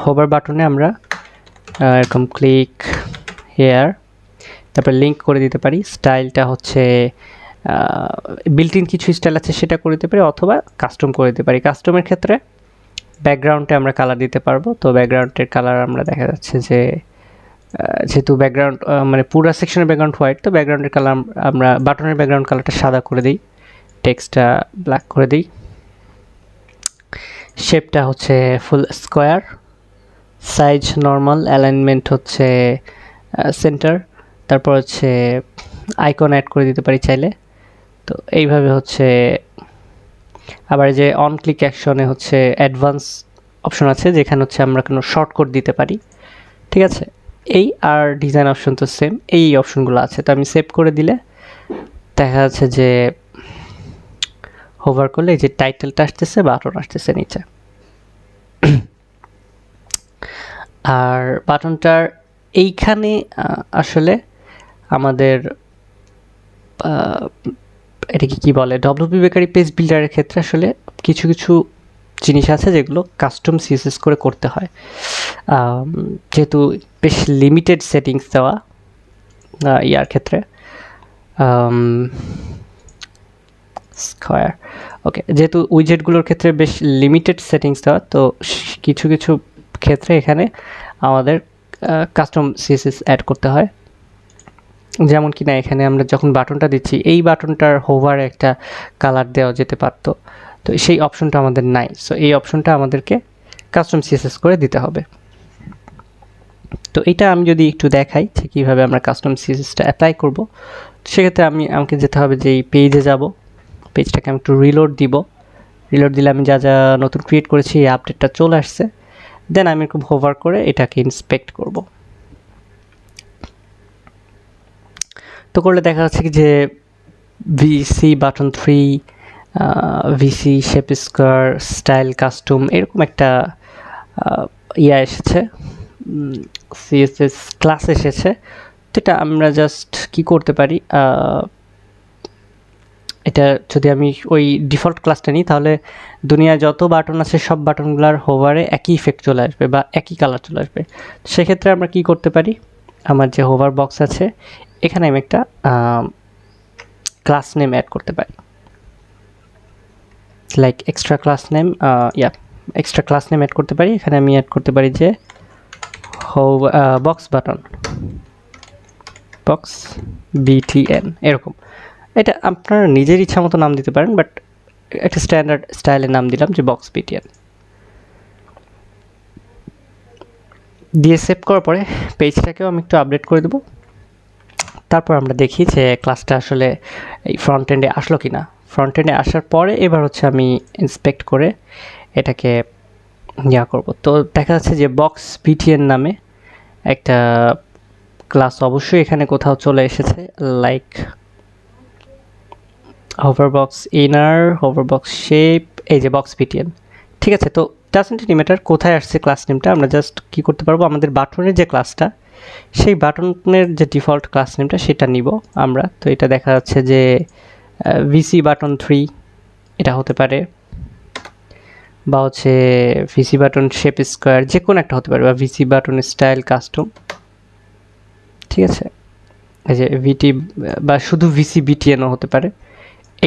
A: হোভার বাটনে আমরা এরকম ক্লিক হেয়ার, তারপরে লিঙ্ক করে দিতে পারি। স্টাইলটা হচ্ছে বিল্ট ইন কিছু স্টাইল আছে সেটা করে দিতে পারি, অথবা কাস্টম করে দিতে পারি। কাস্টমের ক্ষেত্রে ব্যাকগ্রাউন্ডে আমরা কালার দিতে পারবো। তো ব্যাকগ্রাউন্ডের কালার আমরা দেখা যাচ্ছে যে যেহেতু ব্যাকগ্রাউন্ড মানে পুরো সেকশনের ব্যাকগ্রাউন্ড হোয়াইট, তো ব্যাকগ্রাউন্ডের কালার আমরা বাটনের ব্যাকগ্রাউন্ড কালারটা সাদা করে দিই, টেক্সটটা ব্ল্যাক করে দিই। শেপটা হচ্ছে ফুল স্কোয়ার, সাইজ নর্মাল, অ্যালাইনমেন্ট হচ্ছে সেন্টার, তারপর হচ্ছে আইকন অ্যাড করে দিতে পারি চাইলে। তো এইভাবে হচ্ছে আবার যে অন ক্লিক অ্যাকশনে হচ্ছে অ্যাডভান্স অপশন আছে যেখানে হচ্ছে আমরা কোনো শর্টকাট দিতে পারি, ঠিক আছে। এই আর ডিজাইন অপশন তো সেম, এই অপশনগুলো আছে। তো আমি সেভ করে দিলে দেখা যাচ্ছে যে হোভার করলে এই যে টাইটেলটা আসতেছে, বাটন আসতেছে নিচে। আর বাটনটার এইখানে আসলে আমাদের এটাকে কি বলে, ডব্লিউপি বেকারি পেজ বিল্ডারের ক্ষেত্রে আসলে কিছু কিছু জিনিস আছে যেগুলো কাস্টম সিএসএস করে করতে হয়, যেহেতু বেশ লিমিটেড সেটিংস দেওয়া ইয়ার ক্ষেত্রে। স্কোয়ার, ওকে, যেহেতু উইজেটগুলোর ক্ষেত্রে বেশ লিমিটেড সেটিংস দেওয়া, তো কিছু কিছু ক্ষেত্রে এখানে আমাদের কাস্টম সিএসএস অ্যাড করতে হয়। যেমন কি না, এখানে আমরা যখন বাটনটা দিচ্ছি এই বাটনটার হোভারে একটা কালার দেওয়া যেতে পারতো, তো সেই অপশনটা আমাদের নাই। সো এই অপশনটা আমাদেরকে কাস্টম সিএসএস করে দিতে হবে। তো এটা আমি যদি একটু দেখাই যে কীভাবে আমরা কাস্টম সিএসএসটা অ্যাপ্লাই করব, সেক্ষেত্রে আমাকে যেতে হবে যে এই পেজে যাব, পেজটাকে আমি একটু রিলোড দিব। রিলোড দিলে আমি যা যা নতুন ক্রিয়েট করেছি এই আপডেটটা চলে আসছে। দেন আমি খুব হোভার করে এটাকে ইন্সপেক্ট করব। তো করলে দেখা যাচ্ছে কি যে VC button 3, VC shape square, style custom, এরকম একটা ইয়া এসেছে, সিএসএস ক্লাস এসেছে। তো এটা আমরা জাস্ট কি করতে পারি, এটা যদি আমি ওই ডিফল্ট ক্লাসটা নিই তাহলে দুনিয়ায় যত বাটন আছে সব বাটনগুলোর হোভারে একই ইফেক্ট চলে আসবে বা একই কালার চলে আসবে। সেক্ষেত্রে আমরা কি করতে পারি, আমার যে হোভার বক্স আছে এখানে আমি একটা ক্লাস নেম অ্যাড করতে পারি, like extra class name, extra class name add করতে পারি। এখানে আমি অ্যাড করতে পারি যে বক্স বাটন, বক্স বিটিএন, এরকম। এটা আপনারা নিজের ইচ্ছা মতো নাম দিতে পারেন, বাট একটা স্ট্যান্ডার্ড স্টাইলের নাম দিলাম যে বক্স বিটিএন দিয়ে সেভ করার পরে পেজটাকেও আমি একটু আপডেট করে দেবো। তারপর আমরা দেখি যে ক্লাসটা আসলে এই ফ্রন্ট এন্ডে আসলো কি না। ফ্রন্ট এন্ডে আসার পরে এবার হচ্ছে আমি ইন্সপেক্ট করে এটাকে ইয়া করব। তো দেখা যাচ্ছে যে বক্স বিটিএন নামে একটা ক্লাস অবশ্যই এখানে কোথাও চলে এসেছে, লাইক হোভারবক্স ইনার, হোভারবক্স শেপ, এই যে বক্স বিটিএন, ঠিক আছে। তো ডাজন্ট ইট ম্যাটার কোথায় আসছে ক্লাস নেমটা, আমরা জাস্ট কী করতে পারবো, আমাদের বাটনের যে ক্লাসটা সেই বাটনের যে ডিফল্ট ক্লাস নেমটা সেটা নিব আমরা। তো এটা দেখা যাচ্ছে যে ভিসি বাটন 3 এটা হতে পারে, বা হচ্ছে ভিসি বাটন শেপ স্কোয়ার, যে কোনো একটা হতে পারে, বা ভিসি বাটন স্টাইল কাস্টম, ঠিক আছে। এই যে ভিটি বা শুধু ভিসি বিটিএনও হতে পারে,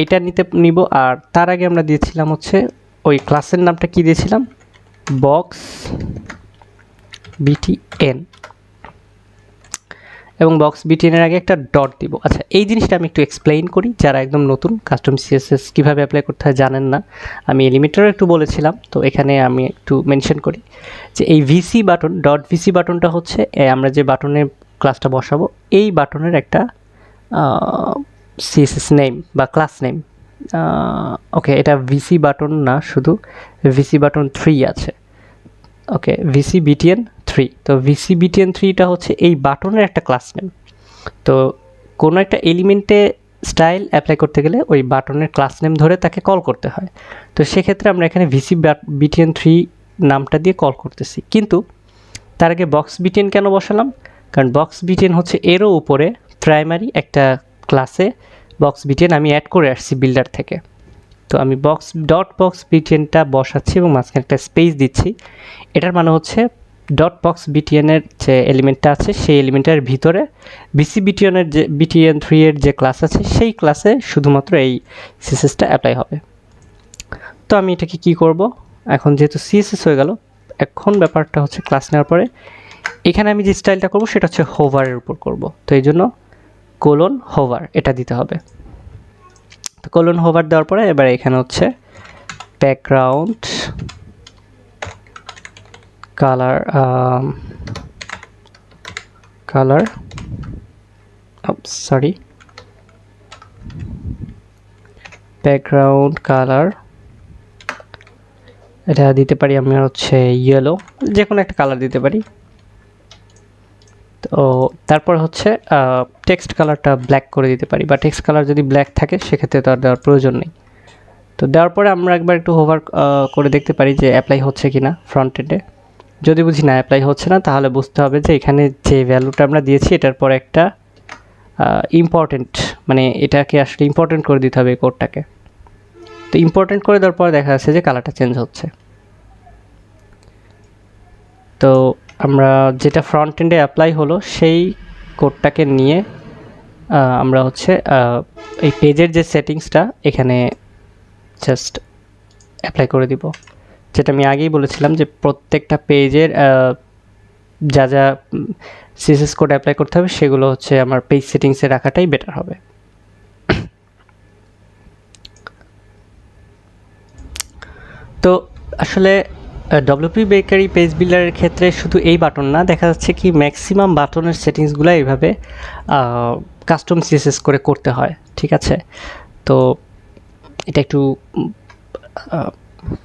A: এইটা নিব। আর তার আগে আমরা দিয়েছিলাম হচ্ছে ওই ক্লাসের নামটা কি দিয়েছিলাম, বক্স বিটিএন, এবং বক্স বিটিএনের আগে একটা ডট দিব। আচ্ছা, এই জিনিসটা আমি একটু এক্সপ্লেইন করি, যারা একদম নতুন কাস্টম সিএসএস কীভাবে অ্যাপ্লাই করতে হয় জানেন না। আমি এলিমেন্টারও একটু বলেছিলাম, তো এখানে আমি একটু মেনশন করি যে এই ভিসি বাটন, ডট ভিসি বাটনটা হচ্ছে আমরা যে বাটনের ক্লাসটা বসাবো এই বাটনের একটা সিএসএস নেম বা ক্লাস নেম। ওকে, এটা ভিসি বাটন না, শুধু ভিসি বাটন 3 আছে। ওকে, ভিসি বিটিএন 3। তো ভিসি বিটিএন 3টা হচ্ছে এই বাটনের একটা ক্লাস নেম। তো কোনো একটা এলিমেন্টে স্টাইল অ্যাপ্লাই করতে গেলে ওই বাটনের ক্লাস নেম ধরে তাকে কল করতে হয়। তো সেক্ষেত্রে আমরা এখানে ভিসি বিটিএন 3 নামটা দিয়ে কল করতেছি, কিন্তু তার আগে বক্স বিটিএন কেন বসালাম? কারণ বক্স বিটিএন হচ্ছে এরও উপরে প্রাইমারি একটা ক্লাসে বক্স বিটিএন আমি অ্যাড করে আসছি বিল্ডার থেকে। তো আমি বক্স বিটিএনটা বসাচ্ছি এবং মাঝখানে একটা স্পেস দিচ্ছি। এটার মানে হচ্ছে বক্স বিটিএনের যে এলিমেন্টটা আছে সেই এলিমেন্টের ভিতরে ভিসি বিটিএনের যে বিটিএন 3 এর যে ক্লাস আছে সেই ক্লাসে শুধুমাত্র এই সিএসএসটা অ্যাপ্লাই হবে। তো আমি এটাকে কি করব, এখন যেহেতু সিএসএস হয়ে গেল, এখন ব্যাপারটা হচ্ছে ক্লাস নেওয়ার পরে এখানে আমি যে স্টাইলটা করব সেটা হচ্ছে হোভারের উপর করব। তো এই জন্য হোভার এটা দিতে হবে। তো হোভার দেওয়ার পরে এবার এখানে হচ্ছে ব্যাকগ্রাউন্ড কালার ব্যাকগ্রাউন্ড কালার এটা দিতে পারি আমি হচ্ছে ইয়েলো, যে কোনো একটা কালার দিতে পারি। তো তারপর হচ্ছে টেক্সট কালারটা ব্ল্যাক করে দিতে পারি, বা টেক্সট কালার যদি ব্ল্যাক থাকে সেক্ষেত্রে তো আর দেওয়ার প্রয়োজন নেই। তো দেওয়ার পরে আমরা একবার একটু হোভার করে দেখতে পারি যে অ্যাপ্লাই হচ্ছে কি না ফ্রন্ট এন্ডে। যদি বুঝি না অ্যাপ্লাই হচ্ছে না, তাহলে বুঝতে হবে যে এখানে যে ভ্যালুটা আমরা দিয়েছি এটার পরে একটা ইম্পর্টেন্ট, মানে এটাকে আসলে ইম্পর্টেন্ট করে দিতে হবে এই কোডটাকে। তো ইম্পর্টেন্ট করে দেওয়ার পরে দেখা যাচ্ছে যে কালারটা চেঞ্জ হচ্ছে। তো আমরা যেটা ফ্রন্ট এন্ডে অ্যাপ্লাই হলো সেই কোডটাকে নিয়ে আমরা হচ্ছে এই পেজের যে সেটিংসটা এখানে জাস্ট অ্যাপ্লাই করে দিব। যেটা আমি আগেই বলেছিলাম যে প্রত্যেকটা পেজের যা যা সিএসএস কোড অ্যাপ্লাই করতে হবে সেগুলো হচ্ছে আমার পেজ সেটিংসে রাখাটাই বেটার হবে। তো আসলে ডব্লিউপি বেকারি পেজ বিল্ডারের ক্ষেত্রে শুধু এই বাটন না, দেখা যাচ্ছে কি ম্যাক্সিমাম বাটনের সেটিংসগুলো এইভাবে কাস্টম সিএসএস করে করতে হয়, ঠিক আছে? তো এটা একটু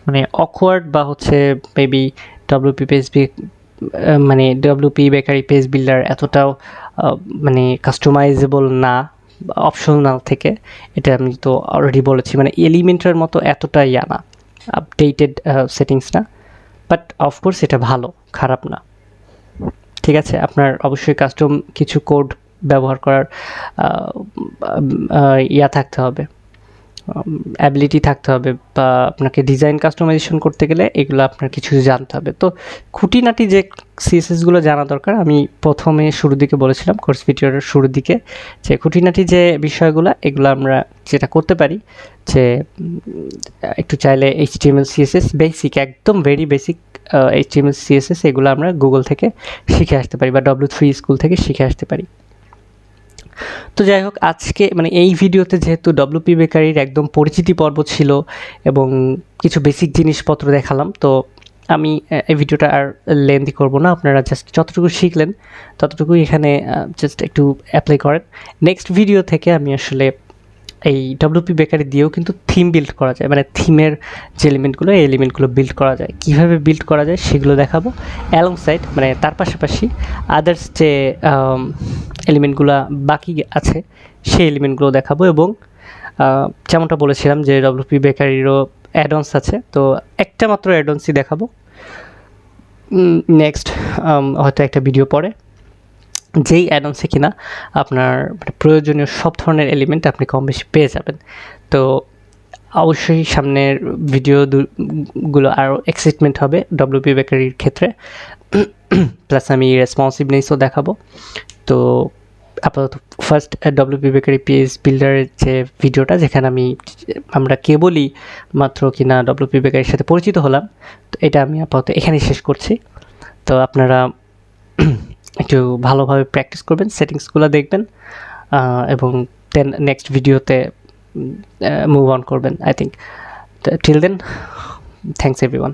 A: মানে অকওয়ার্ড বা হচ্ছে maybe WP bakery page builder এতটাও মানে কাস্টমাইজেবল না, অপশনাল থেকে। এটা আমি তো অলরেডি বলেছি, মানে এলিমেন্টের মতো এতটা না, আপডেটেড সেটিংস না। বাট অফকোর্স এটা ভালো, খারাপ না, ঠিক আছে? আপনার অবশ্যই কাস্টম কিছু কোড ব্যবহার করার থাকতে হবে, অ্যাবিলিটি থাকতে হবে, বা আপনাকে ডিজাইন কাস্টমাইজেশন করতে গেলে এগুলো আপনার কিছু জানতে হবে। তো খুঁটিনাটি যে সিএসএসগুলো জানা দরকার, আমি প্রথমে শুরুর দিকে বলেছিলাম, কোর্স ভিডিওর শুরুর দিকে, যে খুঁটিনাটি যে বিষয়গুলো এগুলো আমরা যেটা করতে পারি যে একটু চাইলে HTML CSS বেসিক, একদম ভেরি বেসিক HTML CSS এগুলো আমরা গুগল থেকে শিখে আসতে পারি, বা W3 স্কুল থেকে শিখে আসতে পারি। তো যাই হোক, আজকে মানে এই ভিডিওতে যেহেতু ডব্লিউপি বেকারির একদম পরিচিতি পর্ব ছিল এবং কিছু বেসিক জিনিসপত্র দেখালাম, তো আমি এই ভিডিওটা আর লেন্দি করব না। আপনারা জাস্ট যতটুকু শিখলেন ততটুকুই এখানে জাস্ট একটু অ্যাপ্লাই করেন। নেক্সট ভিডিও থেকে আমি আসলে এই ডব্লিউপি বেকারি দিয়েও কিন্তু থিম বিল্ড করা যায়, মানে থিমের যে এলিমেন্টগুলো এই এলিমেন্টগুলো বিল্ড করা যায়, কীভাবে বিল্ড করা যায় সেগুলো দেখাবো। অ্যালংসাইড মানে তার পাশাপাশি আদার্স যে এলিমেন্টগুলো বাকি আছে সেই এলিমেন্টগুলো দেখাবো। এবং যেমনটা বলেছিলাম যে ডব্লিউপি বেকারিরও অ্যাডঅনস আছে, তো একটা মাত্র অ্যাডঅনসই দেখাবো নেক্সট, হয়তো একটা ভিডিও পরে, যেই অ্যাডঅনসে কিনা আপনার মানে প্রয়োজনীয় সব ধরনের এলিমেন্ট আপনি কম বেশি পেয়ে যাবেন। তো অবশ্যই সামনের ভিডিওগুলো আরও এক্সাইটমেন্ট হবে ডব্লিউপি বেকারির ক্ষেত্রে, প্লাস আমি রেসপন্সিভনেসও দেখাবো। তো আপাতত ফার্স্ট ডব্লিউপি বেকারি পেজ বিল্ডারের যে ভিডিওটা, যেখানে আমরা কেবলই মাত্র কিনা ডব্লিউপি বেকারির সাথে পরিচিত হলাম, তো এটা আমি আপাতত এখানেই শেষ করছি। তো আপনারা একটু ভালোভাবে প্র্যাকটিস করবেন, সেটিংসগুলো দেখবেন, এবং দেন নেক্সট ভিডিওতে মুভ অন করবেন I think. Till then, thanks everyone.